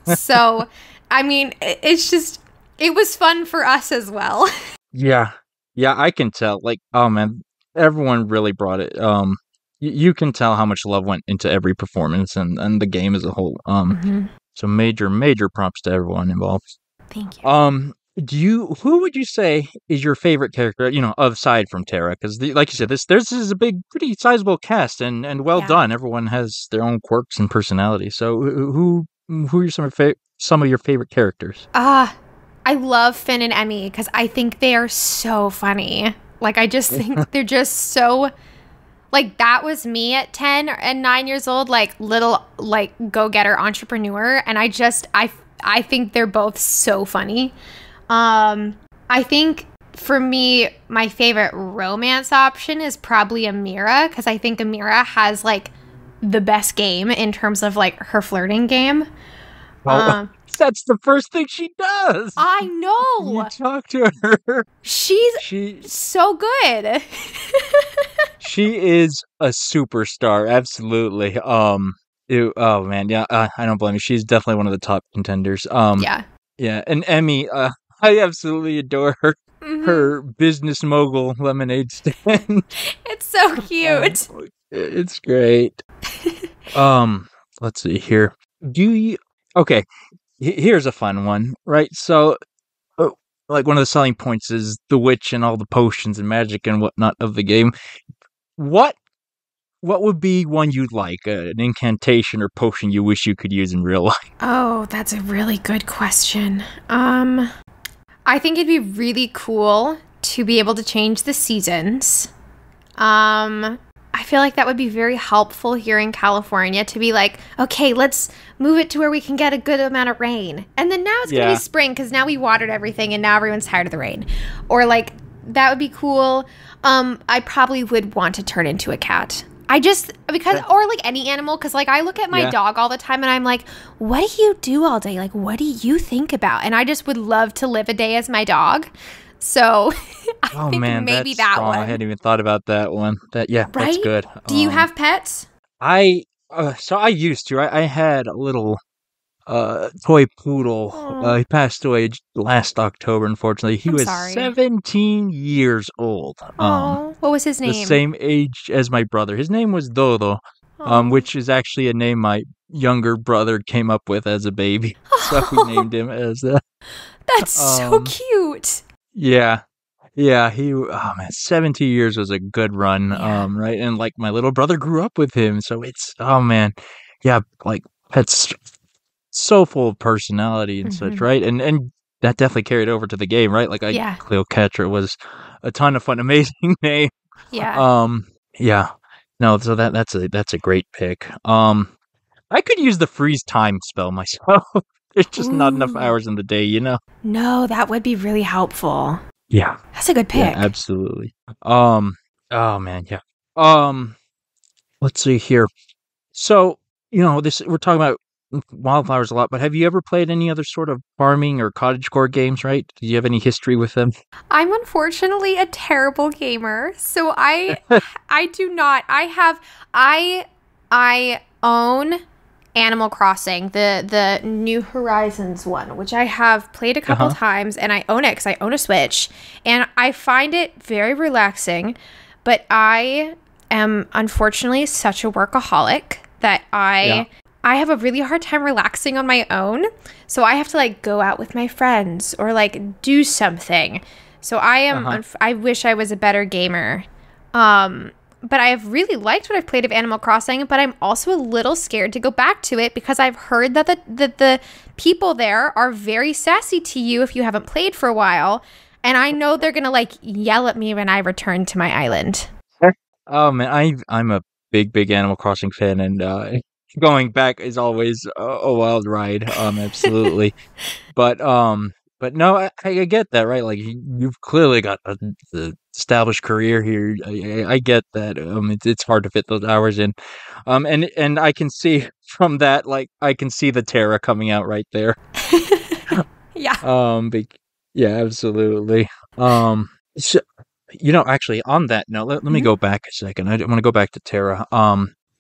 So, I mean, it was fun for us as well. Yeah, I can tell. Like, oh man, everyone really brought it. You can tell how much love went into every performance and the game as a whole. So major props to everyone involved. Thank you. Who would you say is your favorite character, you know, aside from Tara? Because, like you said, this is a pretty sizable cast and well done. Everyone has their own quirks and personality. So who are some of your favorite characters? I love Finn and Emmy because I think they are so funny. Like, I just think they're just so... Like, that was me at 10 and 9 years old, like, little, like, go-getter entrepreneur. And I think they're both so funny. I think for me, my favorite romance option is probably Amira, because I think Amira has, like, the best game in terms of, like, her flirting game. That's the first thing she does. I know. You talk to her. She's so good. She is a superstar, absolutely. Oh man, yeah, I don't blame you. She's definitely one of the top contenders. Yeah. Yeah, and Emmy, I absolutely adore her. Hmm. Her business mogul lemonade stand. It's so cute. It's great. Um, let's see here. Do you? Okay, here's a fun one, right? So, uh, like one of the selling points is the witch and all the potions and magic and whatnot of the game. What what would be one you'd like? An incantation or potion you wish you could use in real life? Oh, that's a really good question. I think it'd be really cool to be able to change the seasons. I feel like that would be very helpful here in California to be like, okay, let's move it to where we can get a good amount of rain. And then now it's going to Yeah. be spring because now we watered everything and now everyone's tired of the rain. Or like, that would be cool. I probably would want to turn into a cat. Or like any animal, because like I look at my Yeah. dog all the time and I'm like, what do you do all day? Like, what do you think about? And I just would love to live a day as my dog. So I think maybe that's that strong. I one. hadn't even thought about that one. That's Right? good. Do you have pets? So I used to. I had a little toy poodle. Aw. He passed away last October, unfortunately. He I'm was sorry. 17 years old. Oh, what was his The name? same age as my brother. His name was Dodo, Aw. which is actually a name my younger brother came up with as a baby. So we named him as that. That's so Um, cute. Yeah. Yeah, oh man, 70 years was a good run. Yeah. Right? And like my little brother grew up with him, so it's oh man. Yeah, like pets so full of personality and such, Mhm. right? And that definitely carried over to the game, right? Like Yeah. Cleopatra was a ton of fun, amazing name. Yeah. Yeah. No, so that's a great pick. I could use the freeze time spell myself. There's just not enough Ooh. hours in the day, you know? No, that would be really helpful. Yeah. That's a good Yeah, pick. absolutely. Oh man, yeah. Let's see here. So, this we're talking about wildflowers a lot, but have you ever played any other sort of farming or cottagecore games, right? Do you have any history with them? I'm unfortunately a terrible gamer, so I do not. I own Animal Crossing, the New Horizons one, which I have played a couple times, and I own it because I own a Switch, and I find it very relaxing, but I am unfortunately such a workaholic that Yeah. I have a really hard time relaxing on my own, so I have to like go out with my friends or like do something. So I wish I was a better gamer. But I have really liked what I've played of Animal Crossing, but I'm also a little scared to go back to it because I've heard that the people there are very sassy to you if you haven't played for a while, and I know they're going to like yell at me when I return to my island. Oh man, I'm a big Animal Crossing fan, and going back is always a wild ride. Absolutely. But no, I get that, right? Like you've clearly got the established career here. I get that. It's hard to fit those hours in. And I can see from that, like I can see the Tara coming out right there. Yeah. Yeah, absolutely. So, actually, on that note, let me go back a second. I want to go back to Tara.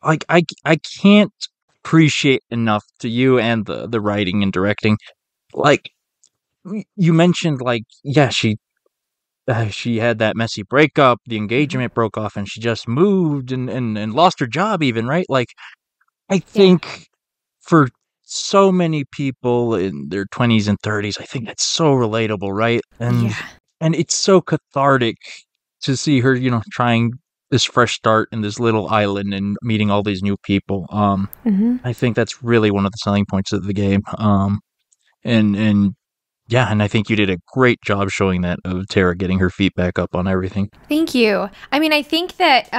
Like I can't appreciate enough to you and the writing and directing. Like you mentioned, like yeah, she had that messy breakup. The engagement broke off, and she just moved and lost her job. Even right, like I think for so many people in their 20s and 30s, I think that's so relatable, right? And it's so cathartic to see her, trying this fresh start in this little island and meeting all these new people. I think that's really one of the selling points of the game. And yeah, and I think you did a great job showing that of Tara getting her feet back up on everything. Thank you. I mean, I think that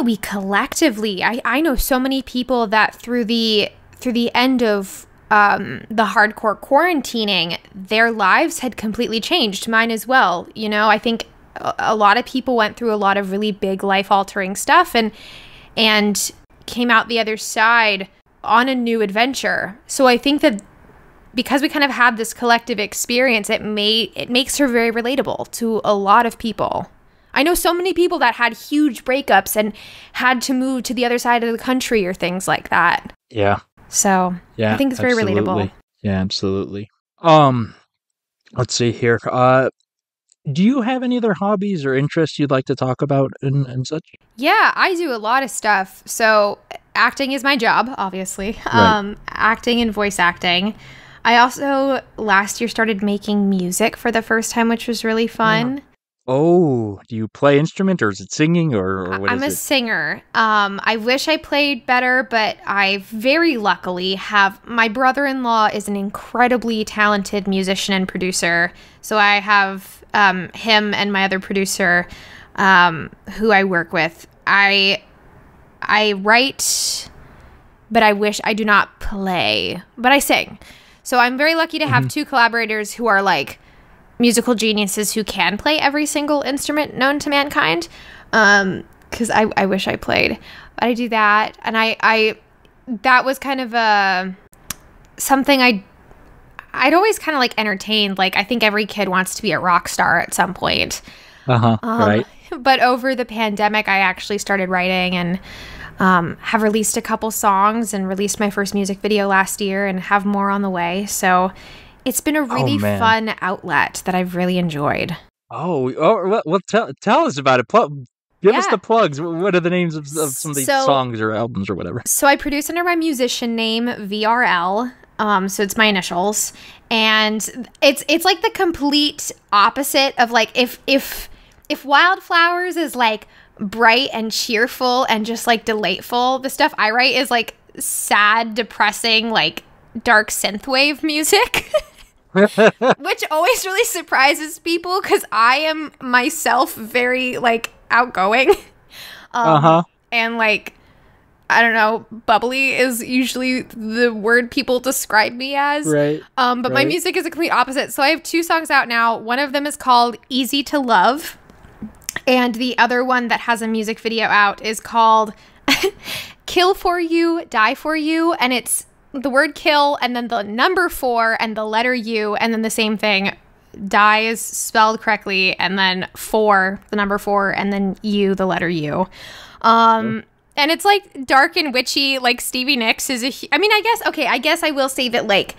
we collectively, I know so many people that through the end of the hardcore quarantining, their lives had completely changed. Mine as well. I think a lot of people went through a lot of really big life altering stuff and came out the other side on a new adventure. So I think that because we kind of had this collective experience, it makes her very relatable to a lot of people. I know so many people that had huge breakups and had to move to the other side of the country or things like that. Yeah. So I think it's very relatable. Yeah, absolutely. Let's see here. Do you have any other hobbies or interests you'd like to talk about and such? Yeah, I do a lot of stuff. So acting is my job, obviously. Right. Acting and voice acting. I also last year started making music for the first time, which was really fun. Oh, do you play instrument or is it singing or what I'm is a it? singer. I wish I played better, but I very luckily have my brother-in-law is an incredibly talented musician and producer. So I have him and my other producer who I work with. I write, but I do not play, but I sing. So I'm very lucky to have two collaborators who are like musical geniuses who can play every single instrument known to mankind. Because I wish I played, but I do that, and I that was kind of something I'd always kind of like entertained. Like, I think every kid wants to be a rock star at some point. Right. But over the pandemic, I actually started writing and have released a couple songs and released my first music video last year and have more on the way. So it's been a really fun outlet that I've really enjoyed. Well, tell us about it. Give us the plugs. What are the names of some of these songs or albums or whatever? So I produce under my musician name, VRL. So it's my initials. And it's like the complete opposite of like if Wylde Flowers is like bright and cheerful and just like delightful, the stuff I write is like sad, depressing, like dark synthwave music. Which always really surprises people because I am myself very like outgoing. And like, I don't know, bubbly is usually the word people describe me as. Right. But my music is a complete opposite. So I have two songs out now. One of them is called Easy to Love. And the other one that has a music video out is called Kill for You, Die for You. And it's the word kill and then the number 4 and the letter U. And then the same thing. Die is spelled correctly. And then 4, the number 4, and then U, the letter U. And it's like dark and witchy. Like Stevie Nicks is I guess I will say that like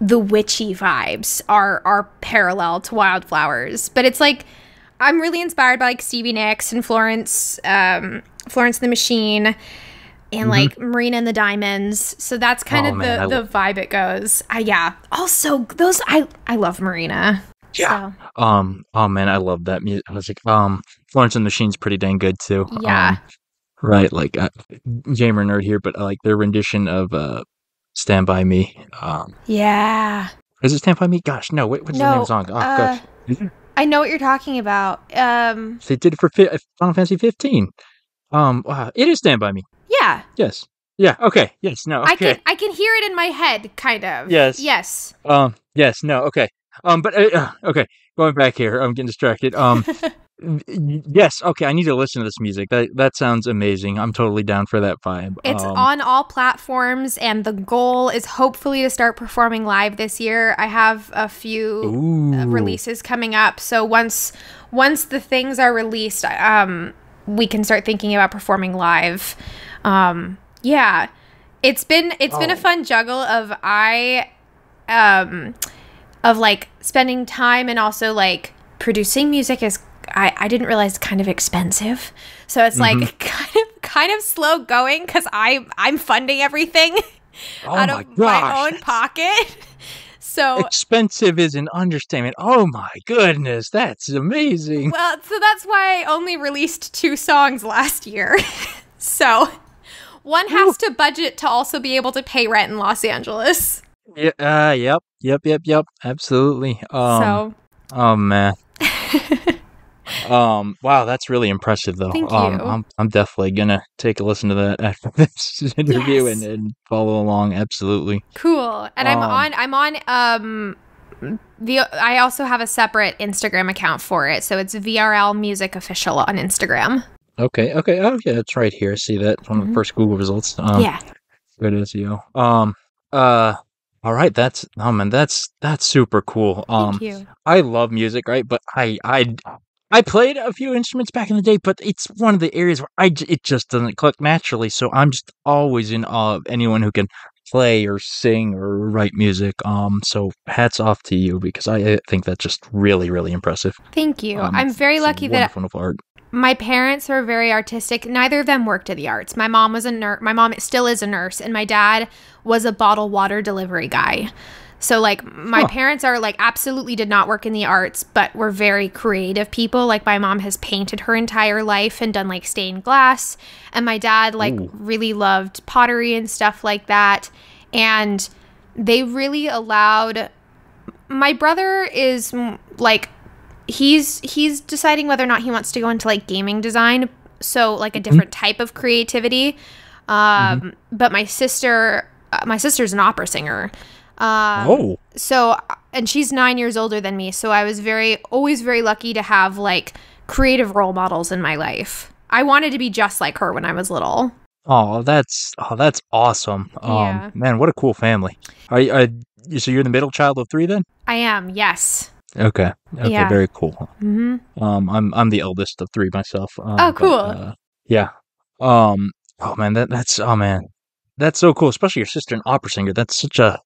the witchy vibes are parallel to Wylde Flowers. But it's like, I'm really inspired by like Stevie Nicks and Florence and the Machine and like Marina and the Diamonds. So that's kind of the vibe it goes. Also those I love Marina. Yeah. So. Oh man, I love that music. I was like, Florence and the Machine's pretty dang good too. Yeah. Right, like Jamer nerd here, but I like their rendition of Stand By Me. Yeah. Is it Stand By Me? Gosh, no. What's the name of the song? Oh gosh. I know what you're talking about. They did it for Final Fantasy 15. It is Stand By Me. Yeah. Yes. Yeah. Okay. Yes. No. Okay. I can hear it in my head, kind of. Yes. Yes. Yes. No. Okay. But okay. Going back here, I'm getting distracted. Yes. Okay. I need to listen to this music. That sounds amazing. I'm totally down for that vibe. It's on all platforms, and the goal is hopefully to start performing live this year. I have a few releases coming up, so once the things are released, we can start thinking about performing live. Yeah, it's been a fun juggle of like spending time and also like producing music is. I didn't realize it's kind of expensive, so it's like kind of slow going because I'm funding everything out of my own pocket. So expensive is an understatement. Oh my goodness, that's amazing. Well, so that's why I only released 2 songs last year. So one has to budget to also be able to pay rent in Los Angeles. Yeah. Yep. Absolutely. Oh man. Wow, that's really impressive, though. Thank you. I'm definitely gonna take a listen to that after this interview and follow along. Absolutely. Cool. And I'm on I also have a separate Instagram account for it, so it's VRL Music Official on Instagram. Okay. Oh yeah, it's right here. I see that. It's one of the first Google results. Yeah. Good SEO. All right, that's super cool. Thank you. I love music, right? But I I played a few instruments back in the day, but it's one of the areas where it just doesn't click naturally. So I'm just always in awe of anyone who can play or sing or write music. So hats off to you, because I think that's just really, really impressive. Thank you. I'm very lucky that wonderful art. My parents were very artistic. Neither of them worked in the arts. My mom was a nurse. My mom still is a nurse, and my dad was a bottled water delivery guy. So, like, my parents are, like, absolutely did not work in the arts, but were very creative people. Like, my mom has painted her entire life and done, like, stained glass. And my dad, like, really loved pottery and stuff like that. And they really allowed... My brother is, like... He's deciding whether or not he wants to go into, like, gaming design. So, like, a different type of creativity. But my sister's an opera singer. So, and she's 9 years older than me. So I was always very lucky to have, like, creative role models in my life. I wanted to be just like her when I was little. Oh, that's awesome. Yeah. Man, what a cool family. So you're the middle child of 3 then? I am, yes. Okay. Yeah. Very cool. I'm the eldest of 3 myself. Oh, cool. But, yeah. Oh man, that's so cool. Especially your sister, an opera singer. That's such a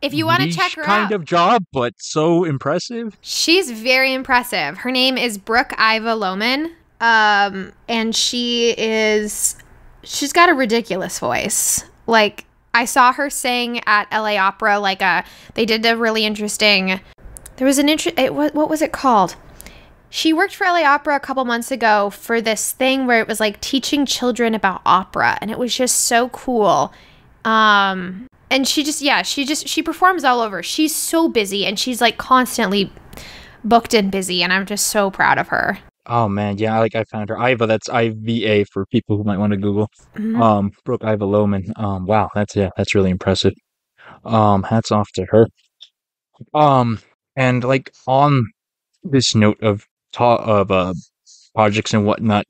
If you want to check her kind out, of job, but so impressive. She's very impressive. Her name is Brooke Iva Lohman, and she's got a ridiculous voice. Like, I saw her sing at LA Opera. Like, they did a really interesting. There was what was it called? She worked for LA Opera a couple months ago for this thing where it was like teaching children about opera, and it was just so cool. And she performs all over. She's so busy, and she's, like, constantly booked and busy, and I'm just so proud of her. Oh man, yeah, I found her. Iva, that's IVA for people who might want to Google. Brooke Iva Lohman. Wow, that's really impressive. Hats off to her. And, like, on this note of projects and whatnot,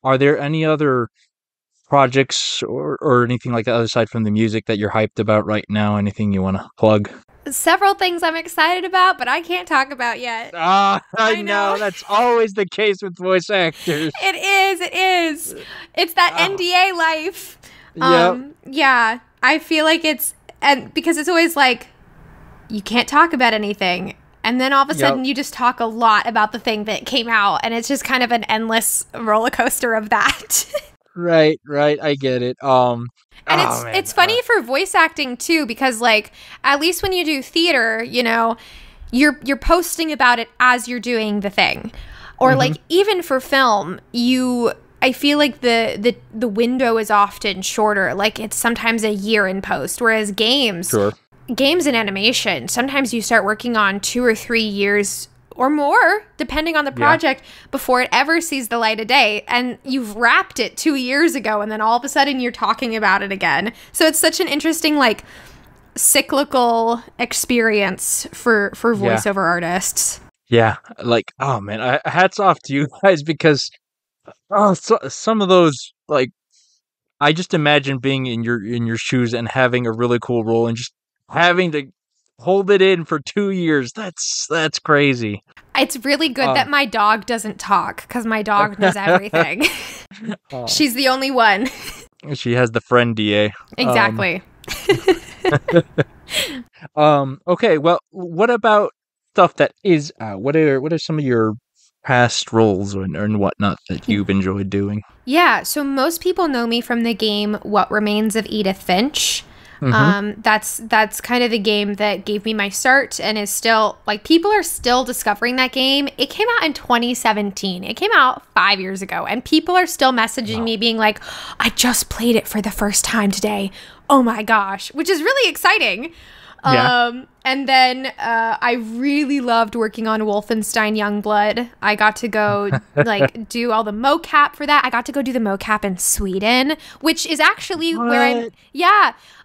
are there any other projects or anything like that aside from the music that you're hyped about right now? Anything you want to plug? Several things I'm excited about, but I can't talk about yet. I know. That's always the case with voice actors. It is. It's that NDA life. Yeah. I feel like because it's always like, you can't talk about anything. And then all of a sudden you just talk a lot about the thing that came out, and it's just kind of an endless roller coaster of that. Right. I get it. And it's funny for voice acting too, because, like, at least when you do theater, you know, you're posting about it as you're doing the thing. Or like, even for film, I feel like the window is often shorter. Like, it's sometimes a year in post, whereas games and animation, sometimes you start working on 2 or 3 years or more, depending on the project, before it ever sees the light of day. And you've wrapped it 2 years ago, and then all of a sudden you're talking about it again. So it's such an interesting, like, cyclical experience for voiceover artists. Yeah, like, oh man, hats off to you guys, because some of those, like, I just imagine being in your shoes and having a really cool role and just having to hold it in for 2 years. That's crazy. It's really good that my dog doesn't talk, because my dog knows everything. She's the only one. She has the FrieNDA. Exactly. Okay, well, what about stuff that is out? What are some of your past roles and whatnot that you've enjoyed doing? Yeah, so most people know me from the game What Remains of Edith Finch. That's kind of the game that gave me my start, and is still, like, people are still discovering that game. It came out in 2017. It came out 5 years ago, and people are still messaging me being like, I just played it for the first time today. Oh my gosh, which is really exciting. And then I really loved working on Wolfenstein Youngblood. I got to go like do all the mocap for that. I got to go do the mocap in Sweden, which is actually where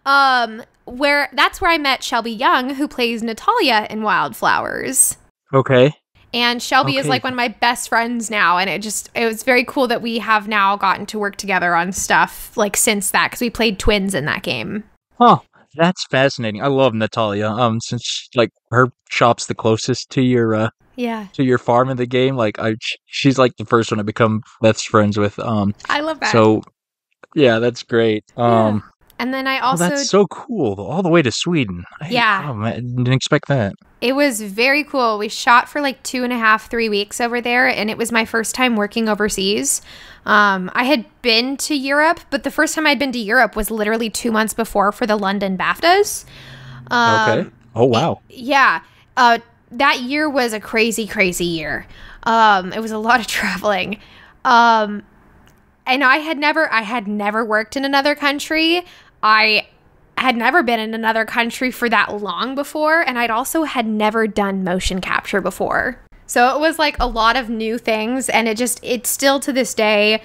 that's where I met Shelby Young, who plays Natalia in Wylde Flowers. Okay. And Shelby is like one of my best friends now, and it was very cool that we have now gotten to work together on stuff like since that, because we played twins in that game. Huh. That's fascinating. I love Natalia. Since, like, her shop's the closest to your Yeah. to your farm in the game. Like she's like the first one I become best friends with. I love that. So yeah, that's great. Yeah. And then I Oh, also that's so cool. All the way to Sweden. Yeah. Oh man, didn't expect that. It was very cool. We shot for like 2.5, 3 weeks over there, and it was my first time working overseas. I had been to Europe, but the first time I'd been to Europe was literally 2 months before for the London BAFTAs. Okay. Oh wow. Yeah. That year was a crazy, crazy year. It was a lot of traveling. And I had never worked in another country. I had never been in another country for that long before, and I'd also had never done motion capture before. So it was like a lot of new things, and it's still to this day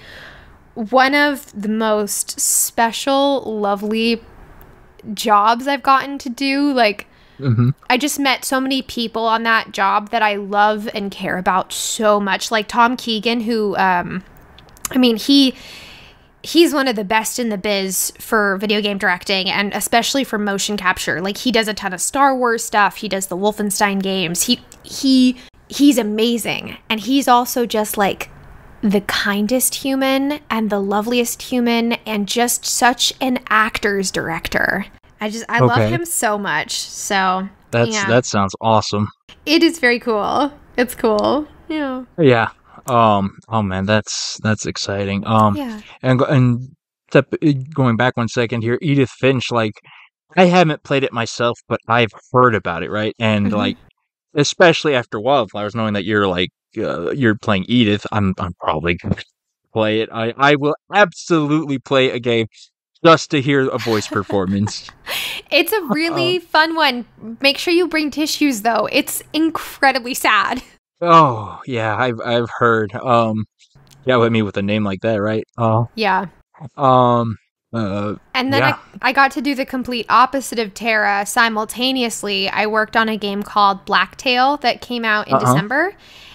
one of the most special, lovely jobs I've gotten to do. Like, I just met so many people on that job that I love and care about so much. Like Tom Keegan, who, he's one of the best in the biz for video game directing, and especially for motion capture. Like, he does a ton of Star Wars stuff. He does the Wolfenstein games. He's amazing. And he's also just like the kindest human and the loveliest human and just such an actor's director. I love him so much. So that sounds awesome. It is very cool. It's cool. Yeah. Yeah. Oh man, that's exciting. Yeah. And going back 1 second here, Edith Finch, like, I haven't played it myself, but I've heard about it, right? And like, especially after Wylde Flowers, knowing that you're like you're playing Edith, I'm probably gonna play it. I will absolutely play a game just to hear a voice performance. It's a really fun one. Make sure you bring tissues, though. It's incredibly sad. Oh yeah, I've heard. Yeah, with me with a name like that, right? Yeah. And then I got to do the complete opposite of Tara. Simultaneously, I worked on a game called Blacktail that came out in December,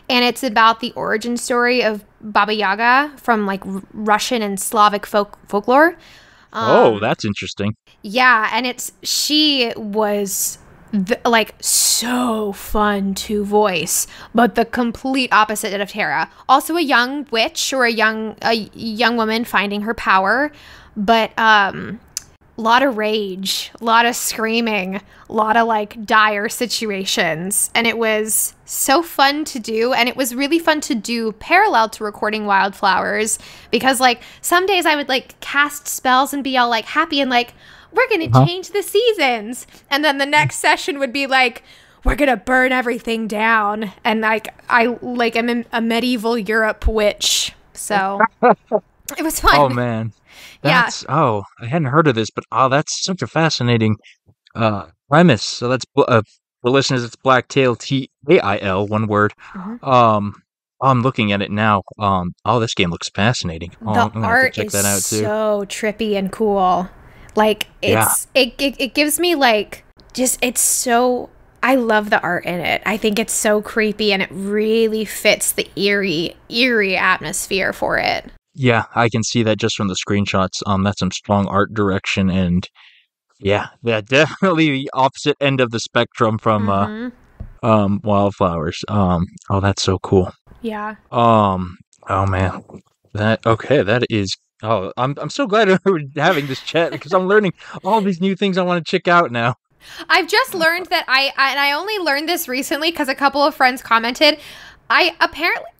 and it's about the origin story of Baba Yaga from like Russian and Slavic folklore. Oh, that's interesting. Yeah, and she was like so fun to voice, but the complete opposite of Tara. Also a young witch, or a young woman finding her power, but a lot of rage, a lot of screaming, a lot of like dire situations, and it was so fun to do. And it was really fun to do parallel to recording Wylde Flowers, because like some days I would like cast spells and be all like happy and like, we're going to change the seasons. And then the next session would be like, we're going to burn everything down. And like, I like am a medieval Europe witch. So it was fun. Oh man. I hadn't heard of this, but that's such a fascinating premise. So that's for listeners, it's Blacktail, Tail, one word. I'm looking at it now. This game looks fascinating. The art is that out too. So trippy and cool. Like, it gives me like I love the art in it. I think it's so creepy, and it really fits the eerie atmosphere for it. Yeah, I can see that just from the screenshots. That's some strong art direction, and yeah, definitely the opposite end of the spectrum from Wylde Flowers. That's so cool. Yeah. Oh man, that is. Oh, I'm so glad we're having this chat, because I'm learning all these new things I want to check out now. I've just learned that I only learned this recently because a couple of friends commented. I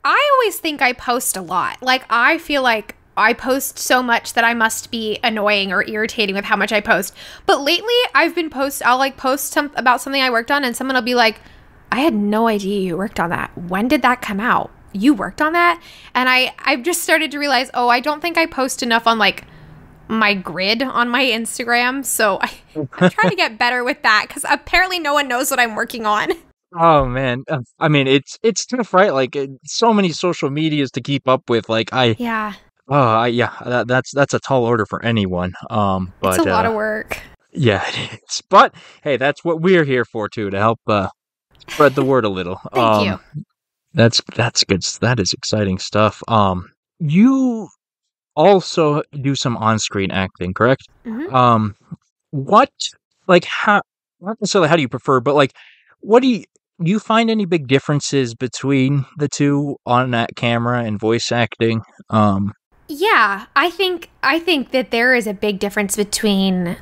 always think I post a lot. Like, I feel like I post so much that I must be annoying or irritating with how much I post. But lately, I'll like post about something I worked on, and someone will be like, I had no idea you worked on that. When did that come out? You worked on that? And I've just started to realize, I don't think I post enough on like my grid on my Instagram. So I'm trying to get better with that, because apparently no one knows what I'm working on. Oh man, I mean, it's tough, right? Like, so many social medias to keep up with. Like, that's a tall order for anyone. But it's a lot of work. Yeah, it is. But hey, that's what we're here for too, to help spread the word a little. Thank you. That's good. That is exciting stuff. You also do some on-screen acting, correct? What, like, how, not necessarily how do you prefer, but like, what do you, you find any big differences between the two on that camera and voice acting? Yeah, I think that there is a big difference between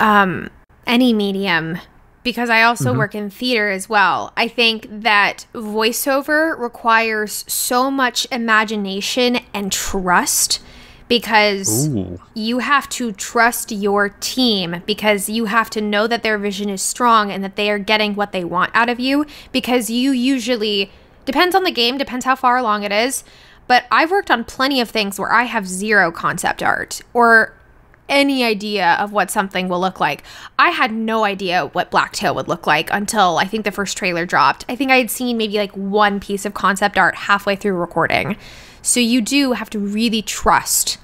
any medium, because I also work in theater as well. I think that voiceover requires so much imagination and trust, because you have to trust your team, because you have to know that their vision is strong and that they are getting what they want out of you, because you usually, depends on the game, depends how far along it is, but I've worked on plenty of things where I have zero concept art or any idea of what something will look like. I had no idea what Blacktail would look like until I think the first trailer dropped. I think I had seen maybe like one piece of concept art halfway through recording. So you do have to really trust.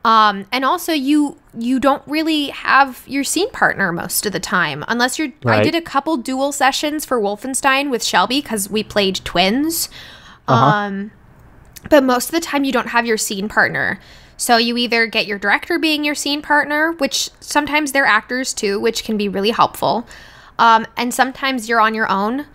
And also you don't really have your scene partner most of the time, unless you're, I did a couple dual sessions for Wolfenstein with Shelby because we played twins. But most of the time you don't have your scene partner. So you either get your director being your scene partner, which sometimes they're actors too, which can be really helpful. And sometimes you're on your own.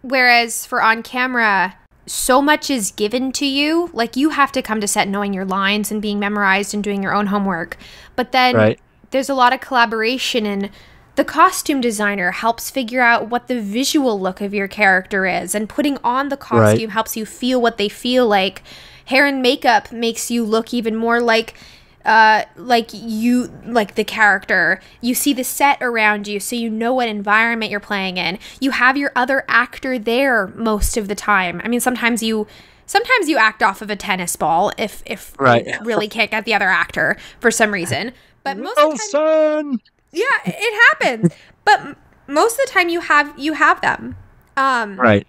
Whereas for on camera, so much is given to you. Like, you have to come to set knowing your lines and being memorized and doing your own homework. But then there's a lot of collaboration, and the costume designer helps figure out what the visual look of your character is, and putting on the costume helps you feel what they feel like. Hair and makeup makes you look even more like the character. You see the set around you, so you know what environment you're playing in. You have your other actor there most of the time. I mean, sometimes you act off of a tennis ball if you really can't get the other actor for some reason. But most of the time, yeah, it happens. But most of the time you have them. And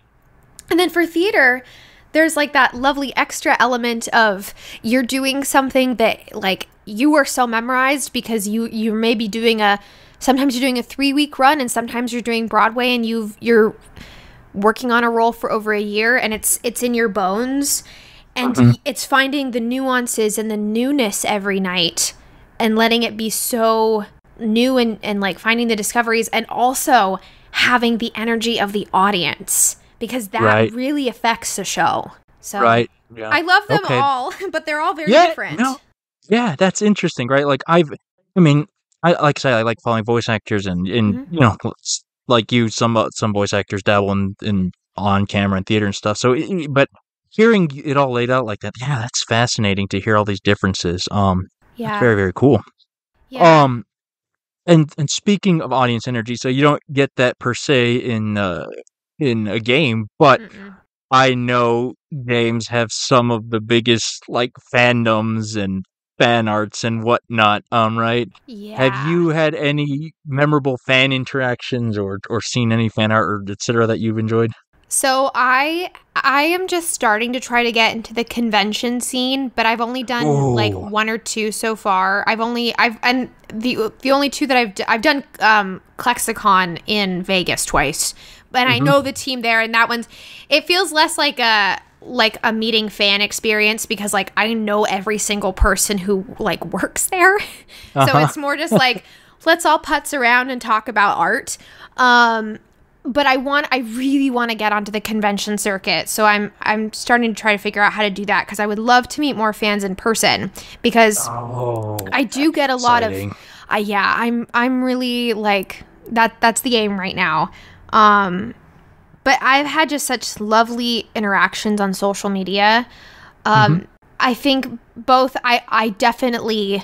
then for theater, there's like that lovely extra element of you're doing something that like you are so memorized because you're maybe sometimes you're doing a 3-week run, and sometimes you're doing Broadway and you're working on a role for over a year, and it's in your bones, and it's finding the nuances and the newness every night and letting it be so new, and like finding the discoveries, and also having the energy of the audience, because that really affects the show. So I love them all, but they're all very different. Yeah, that's interesting, right? Like I like I say, I like following voice actors, and you know, like you, some voice actors dabble in on camera and theater and stuff. So, but hearing it all laid out like that, yeah, that's fascinating to hear all these differences. It's very, very cool. Yeah. And speaking of audience energy, so you don't get that per se in a game, but I know games have some of the biggest like fandoms and fan arts and whatnot. Right? Yeah. Have you had any memorable fan interactions or seen any fan art or etc. that you've enjoyed? So I am just starting to try to get into the convention scene, but I've only done like 1 or 2 so far. And the only 2 that I've done Klexicon in Vegas twice, and I know the team there, and that one's, it feels less like a meeting fan experience, because like I know every single person who like works there. So it's more just like, let's all putz around and talk about art. But I really want to get onto the convention circuit. So I'm starting to try to figure out how to do that, because I would love to meet more fans in person, because I do get a lot of I'm really like that's the aim right now. But I've had just such lovely interactions on social media. I think both I definitely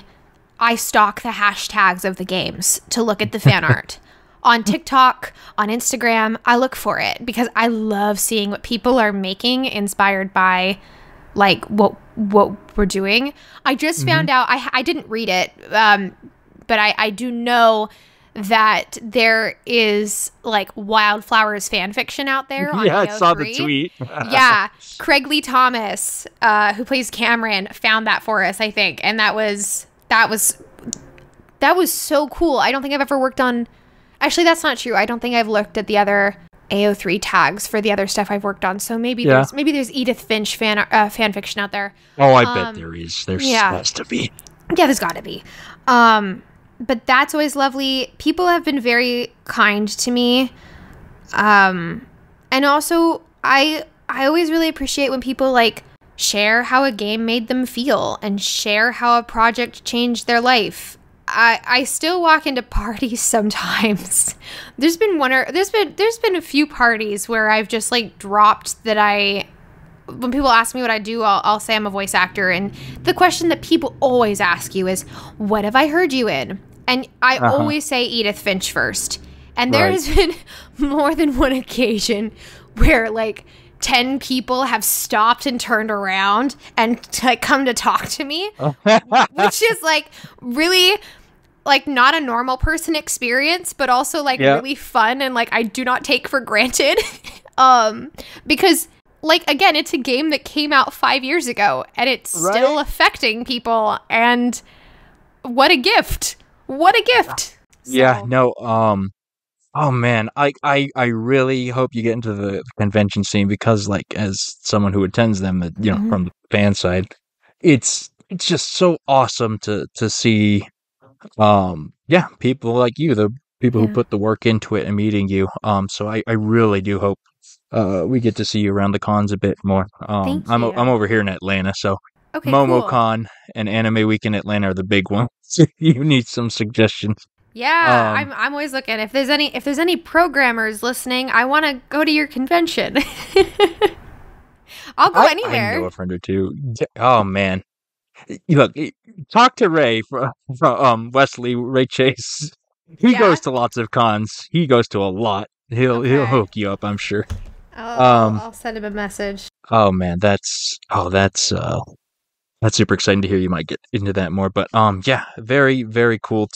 stalk the hashtags of the games to look at the fan art. On TikTok, on Instagram, I look for it because I love seeing what people are making inspired by like what we're doing. I just found out, I didn't read it, but I do know that there is like Wylde Flowers fan fiction out there on AO3. I saw the tweet. Yeah, Craig Lee Thomas, who plays Cameron, found that for us, I think, and that was so cool. I don't think I've ever worked on. Actually, that's not true. I don't think I've looked at the other AO3 tags for the other stuff I've worked on. So maybe there's Edith Finch fan fiction out there. Oh, I bet there is. There has to be. Yeah, there's got to be. But that's always lovely. People have been very kind to me. And also, I always really appreciate when people like share how a game made them feel and share how a project changed their life. I still walk into parties sometimes. There's been a few parties where I've just like dropped that when people ask me what I do, I'll say I'm a voice actor, and the question that people always ask you is, what have I heard you in? And I always say Edith Finch first. And there has been more than one occasion where like 10 people have stopped and turned around and like come to talk to me, which is like really like not a normal person experience, but also like really fun and like I do not take for granted. Because like, again, it's a game that came out 5 years ago and it's still affecting people, and what a gift. What a gift. Yeah, no, oh man, I really hope you get into the convention scene, because like as someone who attends them, you know, from the fan side, it's just so awesome to see people like you, the people who put the work into it, and meeting you. So I really do hope we get to see you around the cons a bit more. I'm over here in Atlanta, so MomoCon and Anime Week in Atlanta are the big ones. You need some suggestions. Yeah, I'm always looking. If there's any programmers listening, I want to go to your convention. I'll go anywhere. I know a friend or two. Oh man, look, talk to Ray from Wesley Ray Chase. He goes to lots of cons. He goes to a lot. He'll hook you up, I'm sure. I'll send him a message. Oh man, that's super exciting to hear. You might get into that more, but yeah, very very cool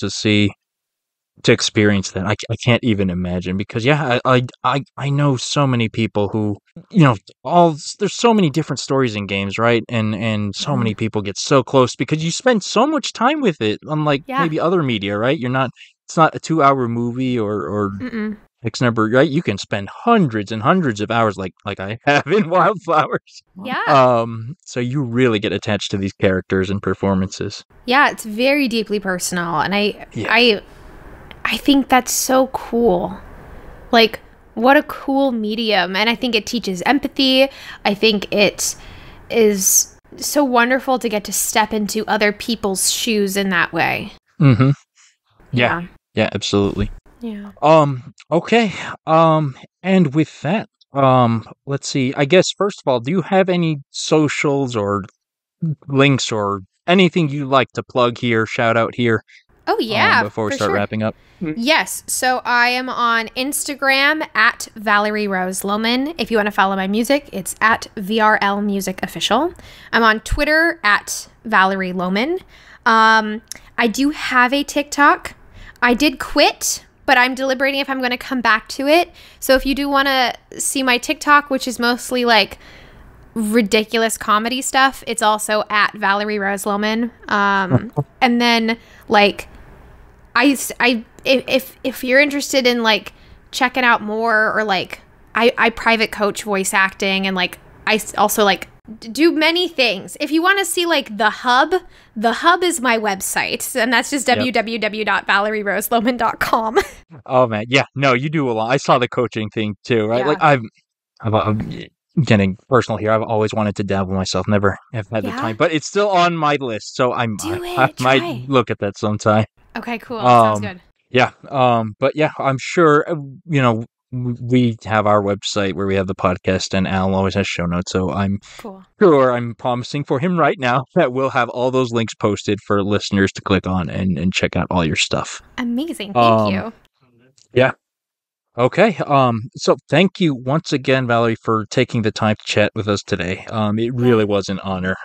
to experience that. I can't even imagine, because I know so many people who, you know, there's so many different stories in games, right? And so many people get so close because you spend so much time with it, unlike maybe other media, right? It's not a 2-hour movie or X number, right? You can spend hundreds and hundreds of hours like I have in Wylde Flowers. Yeah. So you really get attached to these characters and performances. Yeah, it's very deeply personal, and I think that's so cool. Like, what a cool medium. And I think it teaches empathy. I think it is so wonderful to get to step into other people's shoes in that way. Mm-hmm. Yeah, absolutely. Yeah. Okay. And with that, let's see. I guess, first of all, do you have any socials or links or anything you'd like to plug here, shout out here? Oh, yeah. Before we start wrapping up. Yes. So I am on Instagram at Valerie Rose Lohman. If you want to follow my music, it's at VRL Music Official. I'm on Twitter at Valerie Lohman. I do have a TikTok. I did quit, but I'm deliberating if I'm going to come back to it. So if you do want to see my TikTok, which is mostly like ridiculous comedy stuff, it's also at Valerie Rose Lohman. And then like if you're interested in like checking out more, or like I private coach voice acting, and like I also like do many things. If you want to see like the hub is my website, and that's just www.valerieroselohman.com. Oh man, yeah, no, you do a lot. I saw the coaching thing too, right? Like I'm getting personal here. I've always wanted to dabble myself, never have had the time, but it's still on my list, so I might look at that sometime. Okay, cool. Sounds good. Yeah, but yeah, I'm sure, you know, we have our website where we have the podcast, and Al always has show notes, so I'm sure, I'm promising for him right now that we'll have all those links posted for listeners to click on and check out all your stuff. Amazing. Thank you. Yeah. Okay, so thank you once again, Valerie, for taking the time to chat with us today. It really was an honor.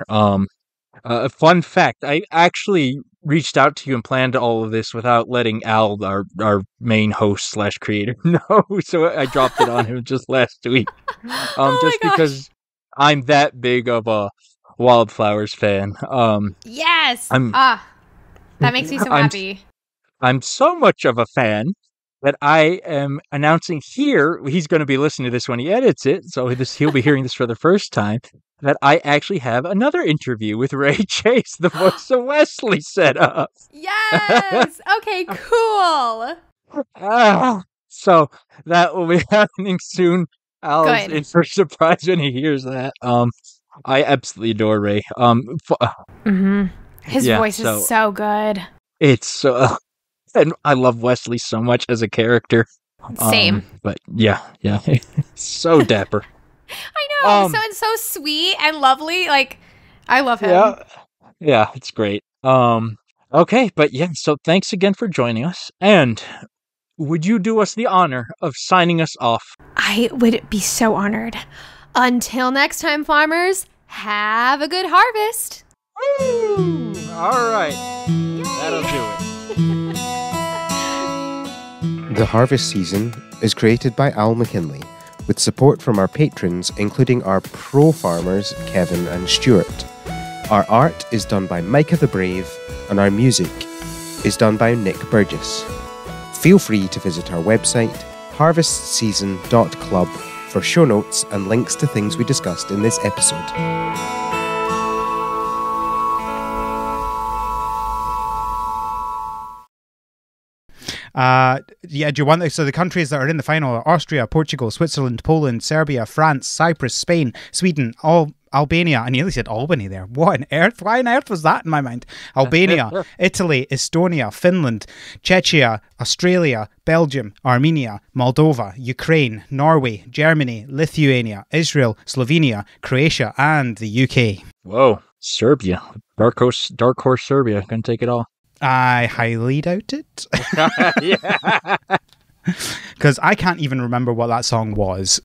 A fun fact, I actually reached out to you and planned all of this without letting Al, our main host / creator, know, so I dropped it on him just last week. Because I'm that big of a Wylde Flowers fan. Yes! That makes me so happy. I'm so much of a fan that I am announcing here, he's going to be listening to this when he edits it, so he'll be hearing this for the first time, that I actually have another interview with Ray Chase, the voice of Wesley, set up. Yes! Okay, cool! So that will be happening soon. Al is Good. in for a surprise when he hears that. I absolutely adore Ray. His Yeah, voice so- is so good. It's so, and I love Wesley so much as a character. Same. But yeah, so dapper. I know. So it's so sweet and lovely. Like, I love him. Yeah, it's great. Okay, but yeah, so thanks again for joining us. And would you do us the honor of signing us off? I would be so honored. Until next time, farmers, have a good harvest. Woo! All right, that'll do it. The Harvest Season is created by Al McKinley, with support from our patrons, including our pro farmers, Kevin and Stuart. Our art is done by Micah the Brave, and our music is done by Nick Burgess. Feel free to visit our website, harvestseason.club, for show notes and links to things we discussed in this episode. Do you want so the countries that are in the final are Austria, Portugal, Switzerland, Poland, Serbia, France, Cyprus, Spain, Sweden, Albania. I nearly said Albany there. What on earth? Why on earth was that in my mind? Albania, Italy, Estonia, Finland, Czechia, Australia, Belgium, Armenia, Moldova, Ukraine, Norway, Germany, Lithuania, Israel, Slovenia, Croatia, and the UK. Whoa, Serbia. Dark horse Serbia. Gonna take it all. I highly doubt it. Yeah. Because I can't even remember what that song was.